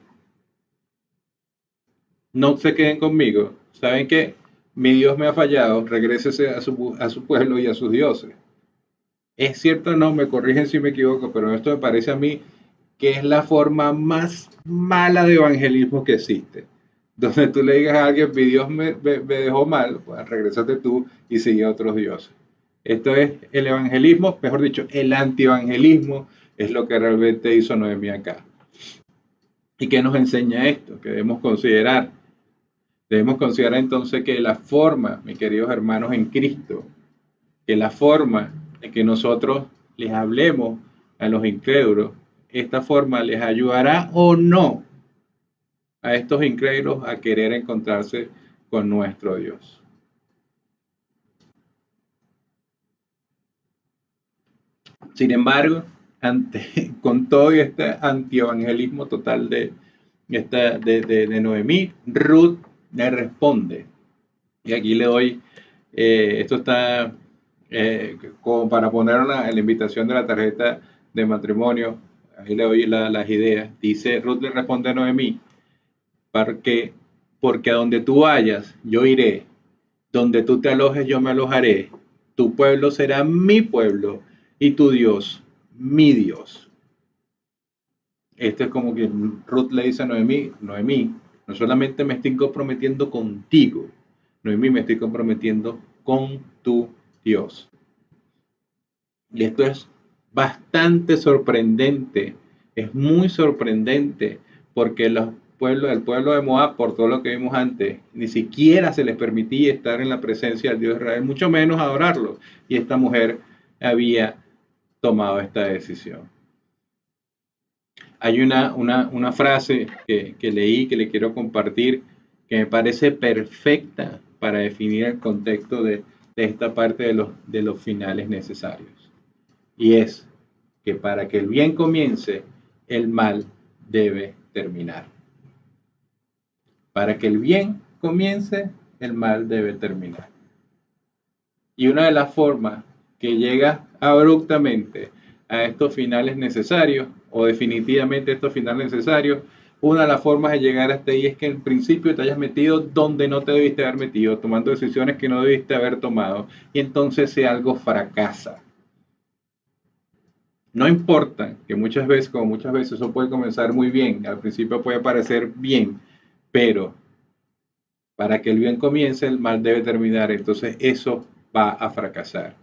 no se queden conmigo, saben que mi Dios me ha fallado, regrésese a su pueblo y a sus dioses. Es cierto, no, me corrigen si me equivoco, pero esto me parece a mí que es la forma más mala de evangelismo que existe. Donde tú le digas a alguien, mi Dios me dejó mal, pues regrésate tú y sigue a otros dioses. Esto es el evangelismo, mejor dicho, el antievangelismo es lo que realmente hizo Noemí acá. ¿Y qué nos enseña esto? Que debemos considerar entonces que la forma, mis queridos hermanos en Cristo, que la forma de que nosotros les hablemos a los incrédulos, esta forma les ayudará o no a estos incrédulos a querer encontrarse con nuestro Dios. Sin embargo, con todo este antievangelismo total de Noemí, Ruth le responde. Y aquí le doy, esto está como para poner en la invitación de la tarjeta de matrimonio, ahí le doy las ideas. Dice, Ruth le responde a Noemí, porque a donde tú vayas, yo iré, donde tú te alojes, yo me alojaré, tu pueblo será mi pueblo y tu Dios, mi Dios. Esto es como que Ruth le dice a Noemí, Noemí, no solamente me estoy comprometiendo contigo, Noemí, me estoy comprometiendo con tu Dios. Y esto es bastante sorprendente, es muy sorprendente, porque el pueblo de Moab, por todo lo que vimos antes, ni siquiera se les permitía estar en la presencia del Dios de Israel, mucho menos adorarlo. Y esta mujer había tomado esta decisión. Hay una frase que leí, que le quiero compartir, que me parece perfecta para definir el contexto de esta parte de los finales necesarios. Y es que para que el bien comience, el mal debe terminar. Para que el bien comience, el mal debe terminar. Y una de las formas que llega abruptamente a estos finales necesarios, o definitivamente estos finales necesarios, una de las formas de llegar hasta ahí es que en principio te hayas metido donde no te debiste haber metido, tomando decisiones que no debiste haber tomado, y entonces si algo fracasa. No importa que muchas veces, como muchas veces, eso puede comenzar muy bien, al principio puede parecer bien, pero para que el bien comience, el mal debe terminar, entonces eso va a fracasar.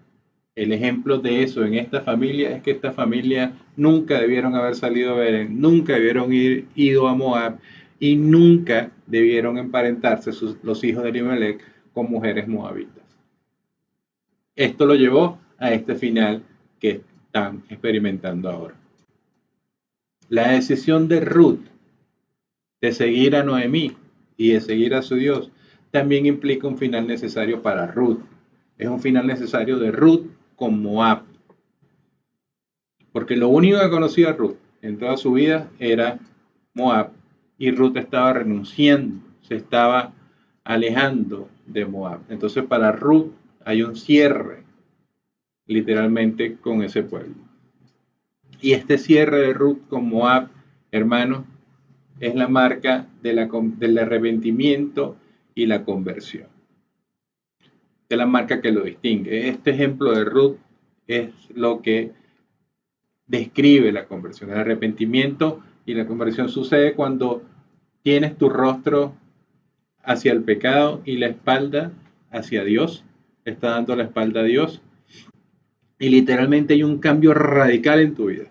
El ejemplo de eso en esta familia es que esta familia nunca debieron haber salido a Belén, nunca debieron ido a Moab y nunca debieron emparentarse los hijos de Elimelech con mujeres moabitas. Esto lo llevó a este final que están experimentando ahora. La decisión de Ruth de seguir a Noemí y de seguir a su Dios también implica un final necesario para Ruth. Es un final necesario de Ruth con Moab. Porque lo único que conocía Ruth en toda su vida era Moab y Ruth estaba renunciando, se estaba alejando de Moab. Entonces para Ruth hay un cierre literalmente con ese pueblo. Y este cierre de Ruth con Moab, hermano, es la marca del arrepentimiento y la conversión. Es la marca que lo distingue. Este ejemplo de Ruth es lo que describe la conversión. El arrepentimiento y la conversión sucede cuando tienes tu rostro hacia el pecado y la espalda hacia Dios. Está dando la espalda a Dios. Y literalmente hay un cambio radical en tu vida.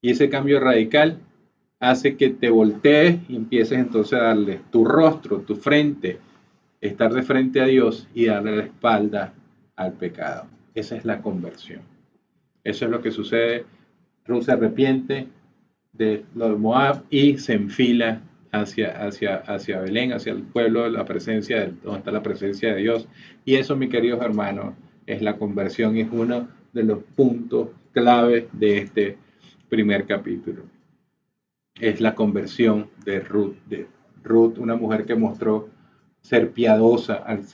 Y ese cambio radical hace que te voltees y empieces entonces a darle tu rostro, tu frente, estar de frente a Dios y darle la espalda al pecado. Esa es la conversión. Eso es lo que sucede. Ruth se arrepiente de lo de Moab y se enfila hacia Belén, hacia el pueblo, donde está la presencia de Dios. Y eso, mis queridos hermanos, es la conversión y es uno de los puntos clave de este primer capítulo. Es la conversión de Ruth, una mujer que mostró ser piadosa al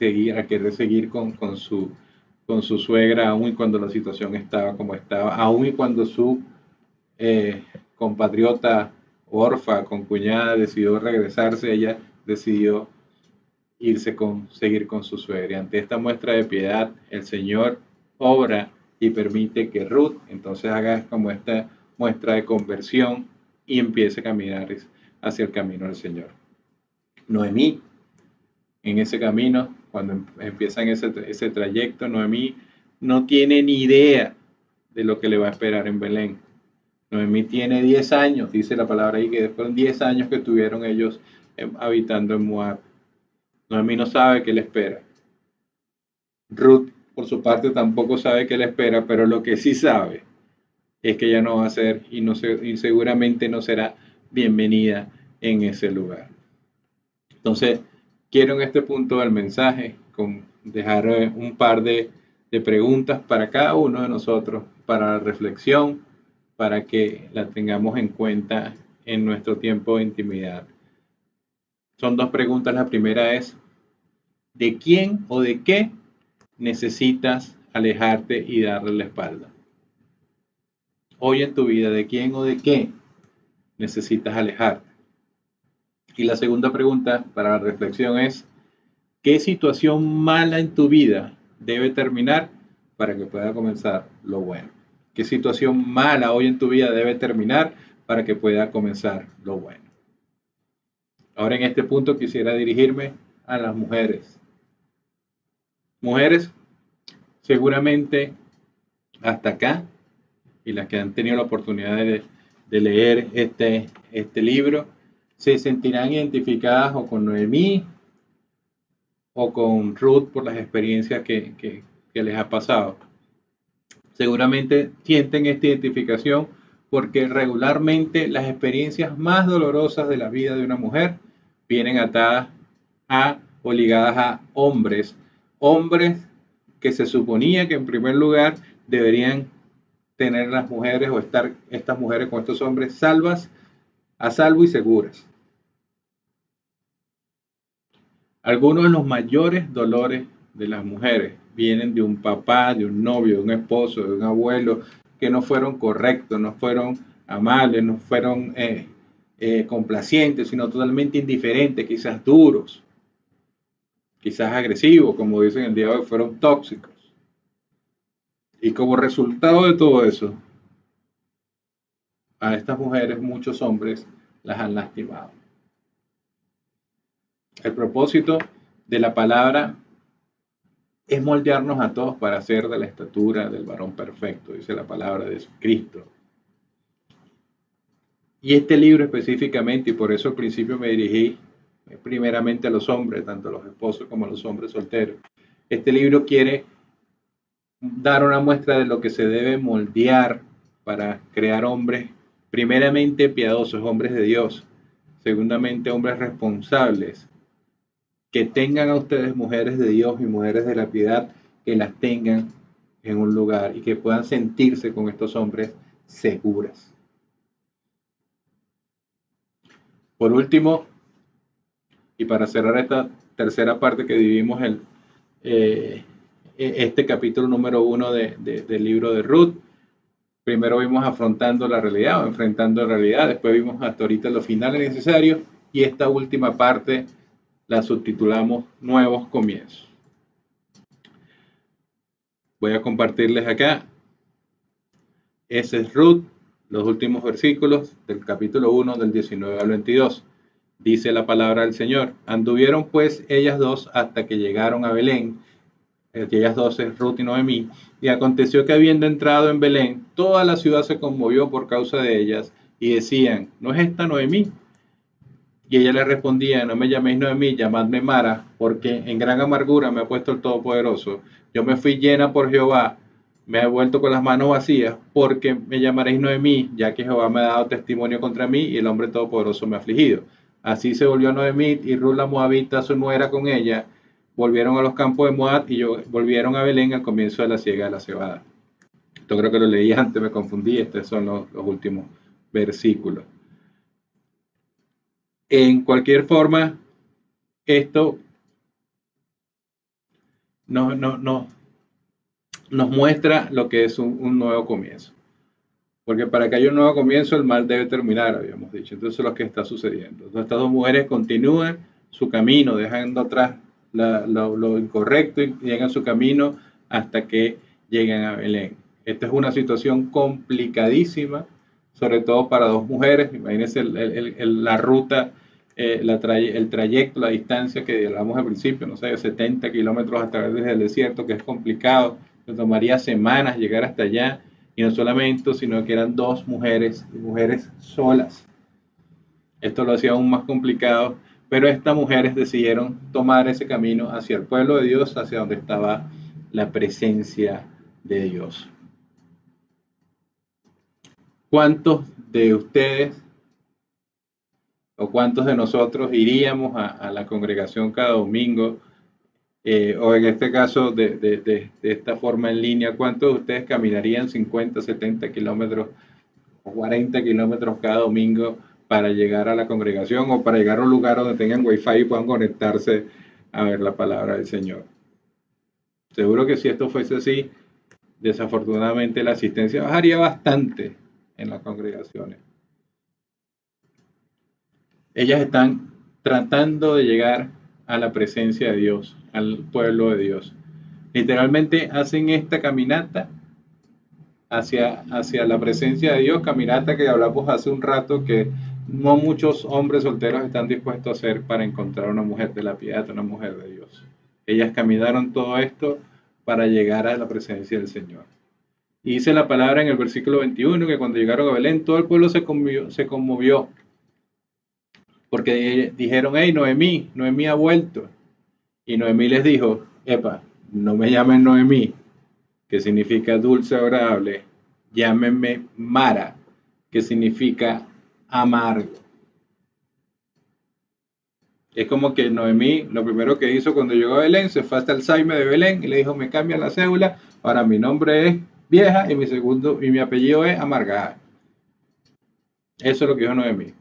querer seguir con su suegra, aun y cuando la situación estaba como estaba, aun y cuando su compatriota Orfa, con cuñada, decidió regresarse, ella decidió seguir con su suegra. Y ante esta muestra de piedad, el Señor obra y permite que Ruth entonces haga como esta muestra de conversión y empiece a caminar hacia el camino del Señor. Noemí, en ese camino, cuando empiezan ese trayecto, Noemí no tiene ni idea de lo que le va a esperar en Belén. Noemí tiene 10 años, dice la palabra ahí, que fueron 10 años que tuvieron ellos habitando en Moab. Noemí no sabe qué le espera. Ruth, por su parte, tampoco sabe qué le espera, pero lo que sí sabe es que ella no va a ser y seguramente no será bienvenida en ese lugar. Entonces, quiero en este punto del mensaje dejar un par de preguntas para cada uno de nosotros, para la reflexión, para que la tengamos en cuenta en nuestro tiempo de intimidad. Son dos preguntas. La primera es, ¿de quién o de qué necesitas alejarte y darle la espalda? Hoy en tu vida, ¿de quién o de qué necesitas alejarte? Y la segunda pregunta para la reflexión es, ¿qué situación mala en tu vida debe terminar para que pueda comenzar lo bueno? ¿Qué situación mala hoy en tu vida debe terminar para que pueda comenzar lo bueno? Ahora en este punto quisiera dirigirme a las mujeres. Mujeres, seguramente hasta acá, y las que han tenido la oportunidad de leer este libro, se sentirán identificadas o con Noemí o con Ruth por las experiencias que les ha pasado. Seguramente sienten esta identificación porque regularmente las experiencias más dolorosas de la vida de una mujer vienen atadas a o ligadas a hombres, hombres que se suponía que en primer lugar deberían tener las mujeres o estar estas mujeres con estos hombres salvas, a salvo y seguras. Algunos de los mayores dolores de las mujeres vienen de un papá, de un novio, de un esposo, de un abuelo, que no fueron correctos, no fueron amables, no fueron complacientes, sino totalmente indiferentes, quizás duros, quizás agresivos, como dicen el día de hoy, fueron tóxicos. Y como resultado de todo eso, a estas mujeres muchos hombres las han lastimado. El propósito de la palabra es moldearnos a todos para ser de la estatura del varón perfecto, dice la palabra de Cristo. Y este libro específicamente, y por eso al principio me dirigí primeramente a los hombres, tanto a los esposos como a los hombres solteros, este libro quiere dar una muestra de lo que se debe moldear para crear hombres, primeramente piadosos, hombres de Dios, segundamente hombres responsables, que tengan a ustedes mujeres de Dios y mujeres de la piedad, que las tengan en un lugar y que puedan sentirse con estos hombres seguras. Por último, y para cerrar esta tercera parte que dividimos este capítulo número 1 del libro de Ruth, primero vimos afrontando la realidad o enfrentando la realidad, después vimos hasta ahorita los finales necesarios y esta última parte la subtitulamos Nuevos Comienzos. Voy a compartirles acá. Ese es Ruth, los últimos versículos del capítulo 1 del 19 al 22. Dice la palabra del Señor. Anduvieron pues ellas dos hasta que llegaron a Belén. Ellas dos es Ruth y Noemí. Y aconteció que habiendo entrado en Belén, toda la ciudad se conmovió por causa de ellas y decían, ¿no es esta Noemí? Y ella le respondía, no me llaméis Noemí, llamadme Mara, porque en gran amargura me ha puesto el Todopoderoso. Yo me fui llena por Jehová, me he vuelto con las manos vacías, porque me llamaréis Noemí, ya que Jehová me ha dado testimonio contra mí y el hombre Todopoderoso me ha afligido. Así se volvió Noemí y Ruth la Moabita, su nuera, con ella. Volvieron a los campos de Moab y volvieron a Belén al comienzo de la siega de la cebada. Esto creo que lo leí antes, me confundí, estos son los últimos versículos. En cualquier forma, esto nos muestra lo que es un nuevo comienzo. Porque para que haya un nuevo comienzo, el mal debe terminar, habíamos dicho. Entonces, es lo que está sucediendo. Entonces, estas dos mujeres continúan su camino, dejando atrás lo incorrecto y llegan su camino hasta que llegan a Belén. Esta es una situación complicadísima, sobre todo para dos mujeres. Imagínense la ruta, el trayecto, la distancia que hablamos al principio, no sé, 70 kilómetros a través del desierto, que es complicado. Nos tomaría semanas llegar hasta allá. Y no solamente, sino que eran dos mujeres solas. Esto lo hacía aún más complicado, pero estas mujeres decidieron tomar ese camino hacia el pueblo de Dios, hacia donde estaba la presencia de Dios. ¿Cuántos de ustedes o cuántos de nosotros iríamos a la congregación cada domingo? O en este caso de esta forma en línea, ¿cuántos de ustedes caminarían 50, 70 kilómetros o 40 kilómetros cada domingo para llegar a la congregación o para llegar a un lugar donde tengan wifi y puedan conectarse a ver la palabra del Señor? Seguro que si esto fuese así, desafortunadamente la asistencia bajaría bastante en las congregaciones. Ellas están tratando de llegar a la presencia de Dios, al pueblo de Dios. Literalmente hacen esta caminata hacia la presencia de Dios, caminata que hablamos hace un rato que no muchos hombres solteros están dispuestos a hacer para encontrar una mujer de la piedad, una mujer de Dios. Ellas caminaron todo esto para llegar a la presencia del Señor. Y dice la palabra en el versículo 21 que cuando llegaron a Belén, todo el pueblo se conmovió porque dijeron, hey, Noemí, Noemí ha vuelto. Y Noemí les dijo, epa, no me llamen Noemí, que significa dulce, agradable, llámenme Mara, que significa amargo. Es como que Noemí lo primero que hizo cuando llegó a Belén, se fue hasta el Saime de Belén y le dijo, me cambian la cédula, ahora mi nombre es Vieja y mi apellido es Amargada. Eso es lo que dijo Noemí.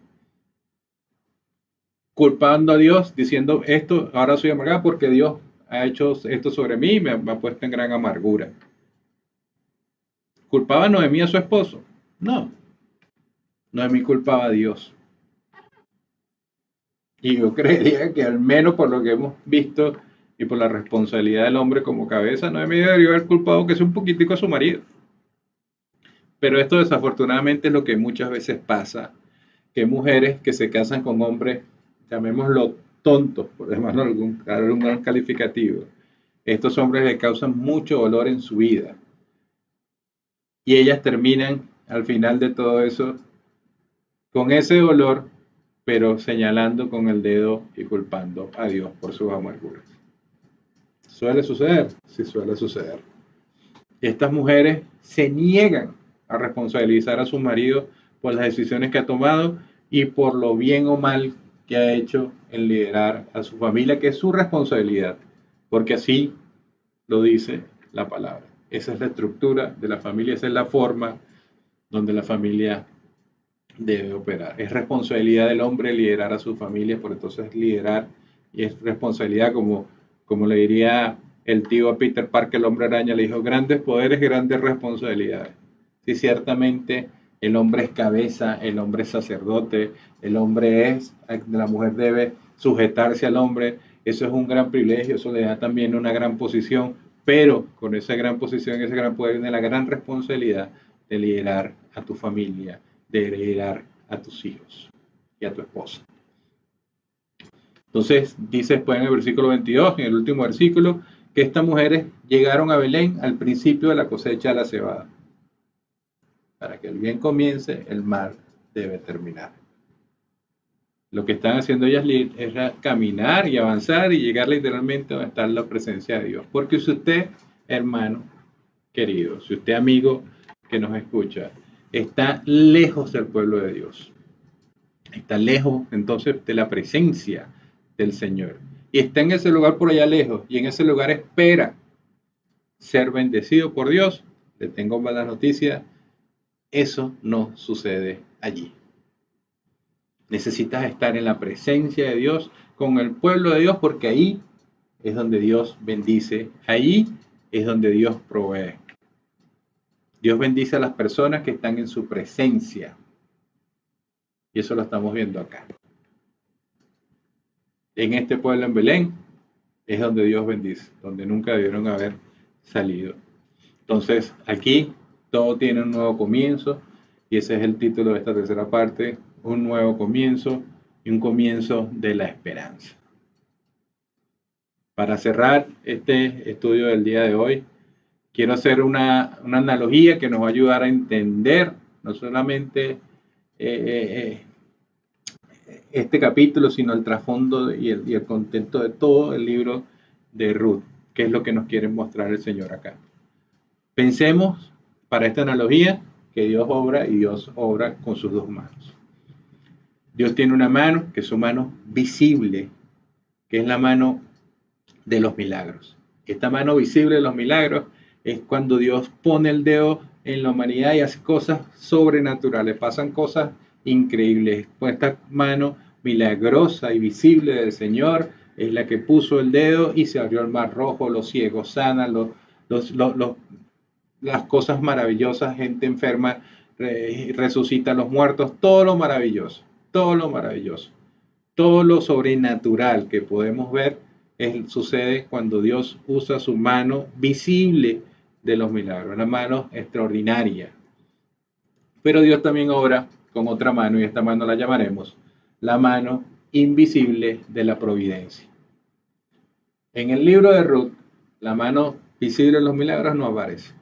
Culpando a Dios, diciendo esto, ahora soy amargada porque Dios ha hecho esto sobre mí y me ha puesto en gran amargura. ¿Culpaba a Noemí a su esposo? No, Noemí culpaba a Dios. Y yo creería que al menos por lo que hemos visto y por la responsabilidad del hombre como cabeza, Noemí debería haber culpado que sea un poquitico a su marido. Pero esto desafortunadamente es lo que muchas veces pasa, que mujeres que se casan con hombres, llamémoslo tontos, por llamarlo algún calificativo, estos hombres le causan mucho dolor en su vida. Y ellas terminan al final de todo eso con ese dolor, pero señalando con el dedo y culpando a Dios por sus amarguras. ¿Suele suceder? Sí, suele suceder. Estas mujeres se niegan a responsabilizar a su marido por las decisiones que ha tomado y por lo bien o mal que ha hecho en liderar a su familia, que es su responsabilidad, porque así lo dice la palabra. Esa es la estructura de la familia, esa es la forma donde la familia debe operar. Es responsabilidad del hombre liderar a su familia, por entonces liderar y es responsabilidad como le diría el tío a Peter Parker, el hombre araña, le dijo, grandes poderes, grandes responsabilidades. Sí, ciertamente el hombre es cabeza, el hombre es sacerdote, el hombre es, la mujer debe sujetarse al hombre, eso es un gran privilegio, eso le da también una gran posición, pero con esa gran posición, ese gran poder viene la gran responsabilidad de liderar a tu familia, de liderar a tus hijos y a tu esposa. Entonces dice después en el versículo 22, en el último versículo, que estas mujeres llegaron a Belén al principio de la cosecha de la cebada. Para que el bien comience, el mal debe terminar. Lo que están haciendo ellas es caminar y avanzar y llegar literalmente a donde está la presencia de Dios. Porque si usted, hermano querido, si usted, amigo que nos escucha, está lejos del pueblo de Dios, está lejos entonces de la presencia del Señor, y está en ese lugar por allá lejos, y en ese lugar espera ser bendecido por Dios, le tengo malas noticias, eso no sucede allí. Necesitas estar en la presencia de Dios, con el pueblo de Dios, porque ahí es donde Dios bendice, ahí es donde Dios provee. Dios bendice a las personas que están en su presencia. Y eso lo estamos viendo acá. En este pueblo en Belén es donde Dios bendice, donde nunca debieron haber salido. Entonces, aquí todo tiene un nuevo comienzo y ese es el título de esta tercera parte, un nuevo comienzo y un comienzo de la esperanza. Para cerrar este estudio del día de hoy, quiero hacer una analogía que nos va a ayudar a entender no solamente este capítulo, sino el trasfondo y el contexto de todo el libro de Ruth, que es lo que nos quiere mostrar el Señor acá. Pensemos, para esta analogía, que Dios obra y Dios obra con sus dos manos. Dios tiene una mano, que es su mano visible, que es la mano de los milagros. Esta mano visible de los milagros es cuando Dios pone el dedo en la humanidad y hace cosas sobrenaturales, pasan cosas increíbles. Con esta mano milagrosa y visible del Señor es la que puso el dedo y se abrió el mar rojo, los ciegos sanan, las cosas maravillosas, gente enferma resucita a los muertos, todo lo maravilloso, todo lo maravilloso, todo lo sobrenatural que podemos ver sucede cuando Dios usa su mano visible de los milagros, la mano extraordinaria. Pero Dios también obra con otra mano y esta mano la llamaremos la mano invisible de la providencia. En el libro de Ruth, la mano visible de los milagros no aparece.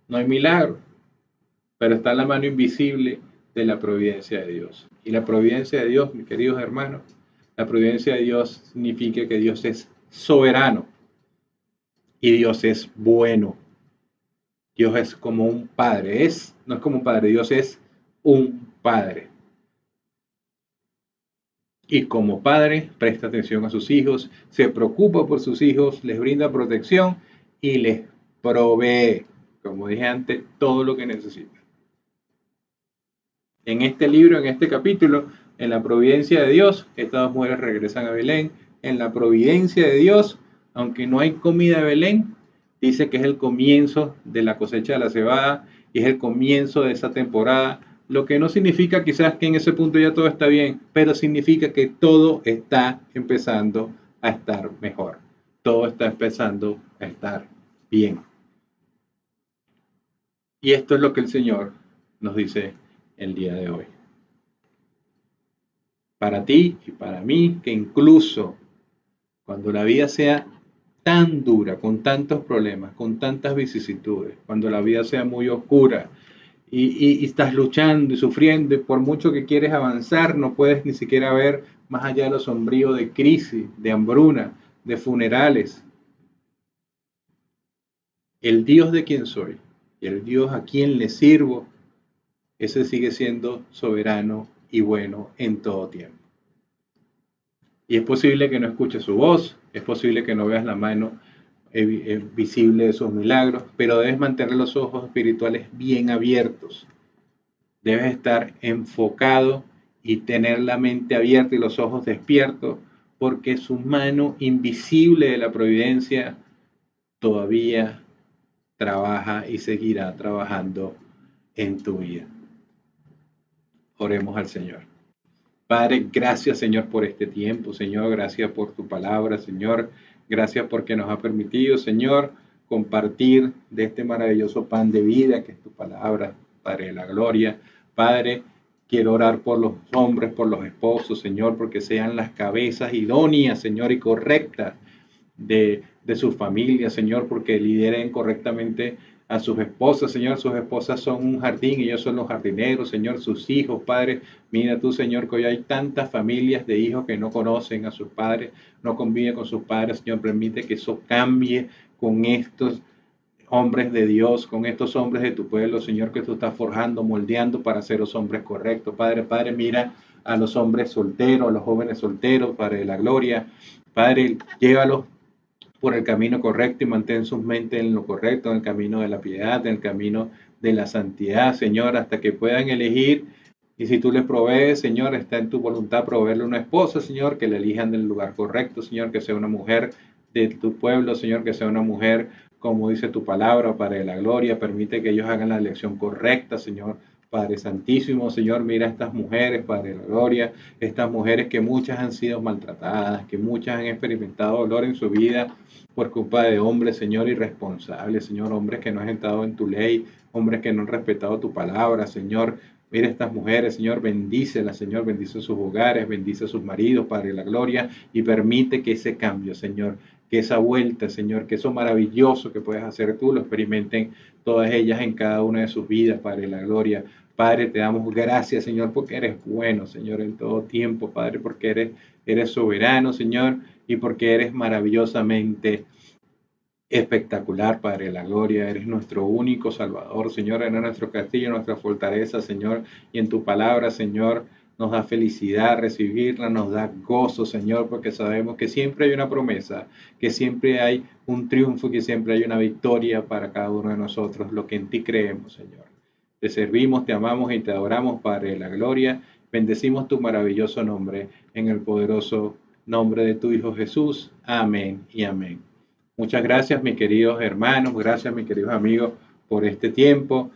No hay milagro, pero está la mano invisible de la providencia de Dios. Y la providencia de Dios, mis queridos hermanos, la providencia de Dios significa que Dios es soberano y Dios es bueno. Dios es como un padre, no es como un padre, Dios es un padre. Y como padre, presta atención a sus hijos, se preocupa por sus hijos, les brinda protección y les provee, como dije antes, todo lo que necesitan. En este libro, en este capítulo, en la providencia de Dios, estas dos mujeres regresan a Belén. En la providencia de Dios, aunque no hay comida de Belén, dice que es el comienzo de la cosecha de la cebada y es el comienzo de esa temporada, lo que no significa quizás que en ese punto ya todo está bien, pero significa que todo está empezando a estar mejor. Todo está empezando a estar bien. Y esto es lo que el Señor nos dice el día de hoy. Para ti y para mí, que incluso cuando la vida sea tan dura, con tantos problemas, con tantas vicisitudes, cuando la vida sea muy oscura y estás luchando y sufriendo y por mucho que quieres avanzar, no puedes ni siquiera ver más allá de lo sombrío de crisis, de hambruna, de funerales. El Dios de quien soy y el Dios a quien le sirvo, ese sigue siendo soberano y bueno en todo tiempo. Y es posible que no escuches su voz, es posible que no veas la mano visible de sus milagros, pero debes mantener los ojos espirituales bien abiertos. Debes estar enfocado y tener la mente abierta y los ojos despiertos, porque su mano invisible de la providencia todavía trabaja y seguirá trabajando en tu vida. Oremos al Señor. Padre, gracias Señor por este tiempo, Señor, gracias por tu palabra, Señor, gracias porque nos ha permitido, Señor, compartir de este maravilloso pan de vida que es tu palabra, Padre de la gloria. Padre, quiero orar por los hombres, por los esposos, Señor, porque sean las cabezas idóneas, Señor, y correctas de sus familias, Señor, porque lideren correctamente a sus esposas, Señor. Sus esposas son un jardín, ellos son los jardineros, Señor, sus hijos, Padre. Mira tú, Señor, que hoy hay tantas familias de hijos que no conocen a sus padres, no conviven con sus padres, Señor. Permite que eso cambie con estos hombres de Dios, con estos hombres de tu pueblo, Señor, que tú estás forjando, moldeando para ser los hombres correctos. Padre, Padre, mira a los hombres solteros, a los jóvenes solteros, Padre de la gloria. Padre, llévalos por el camino correcto y mantén sus mentes en lo correcto, en el camino de la piedad, en el camino de la santidad, Señor, hasta que puedan elegir. Y si tú les provees, Señor, está en tu voluntad proveerle una esposa, Señor, que le elijan del lugar correcto, Señor, que sea una mujer de tu pueblo, Señor, que sea una mujer, como dice tu palabra, Padre de la gloria. Permite que ellos hagan la elección correcta, Señor. Padre Santísimo, Señor, mira a estas mujeres, Padre de la gloria, estas mujeres que muchas han sido maltratadas, que muchas han experimentado dolor en su vida por culpa de hombres, Señor, irresponsables, Señor, hombres que no han entrado en tu ley, hombres que no han respetado tu palabra, Señor. Mira estas mujeres, Señor, bendícelas, Señor, bendice sus hogares, bendice a sus maridos, Padre de la gloria, y permite que ese cambio, Señor, que esa vuelta, Señor, que eso maravilloso que puedes hacer tú, lo experimenten todas ellas en cada una de sus vidas, Padre de la gloria. Padre, te damos gracias, Señor, porque eres bueno, Señor, en todo tiempo, Padre, porque eres soberano, Señor, y porque eres maravillosamente espectacular, Padre de la gloria. Eres nuestro único Salvador, Señor, eres nuestro castillo, nuestra fortaleza, Señor, y en tu palabra, Señor, nos da felicidad recibirla, nos da gozo, Señor, porque sabemos que siempre hay una promesa, que siempre hay un triunfo, que siempre hay una victoria para cada uno de nosotros, lo que en ti creemos, Señor. Te servimos, te amamos y te adoramos, Padre de la gloria. Bendecimos tu maravilloso nombre en el poderoso nombre de tu Hijo Jesús. Amén y amén. Muchas gracias, mis queridos hermanos, gracias, mis queridos amigos, por este tiempo.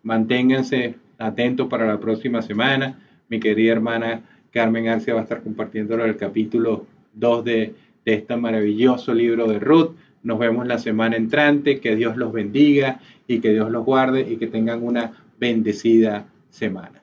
Manténganse atentos para la próxima semana. Mi querida hermana Carmen Arcia va a estar compartiendo el capítulo 2 de este maravilloso libro de Ruth. Nos vemos la semana entrante. Que Dios los bendiga y que Dios los guarde y que tengan una bendecida semana.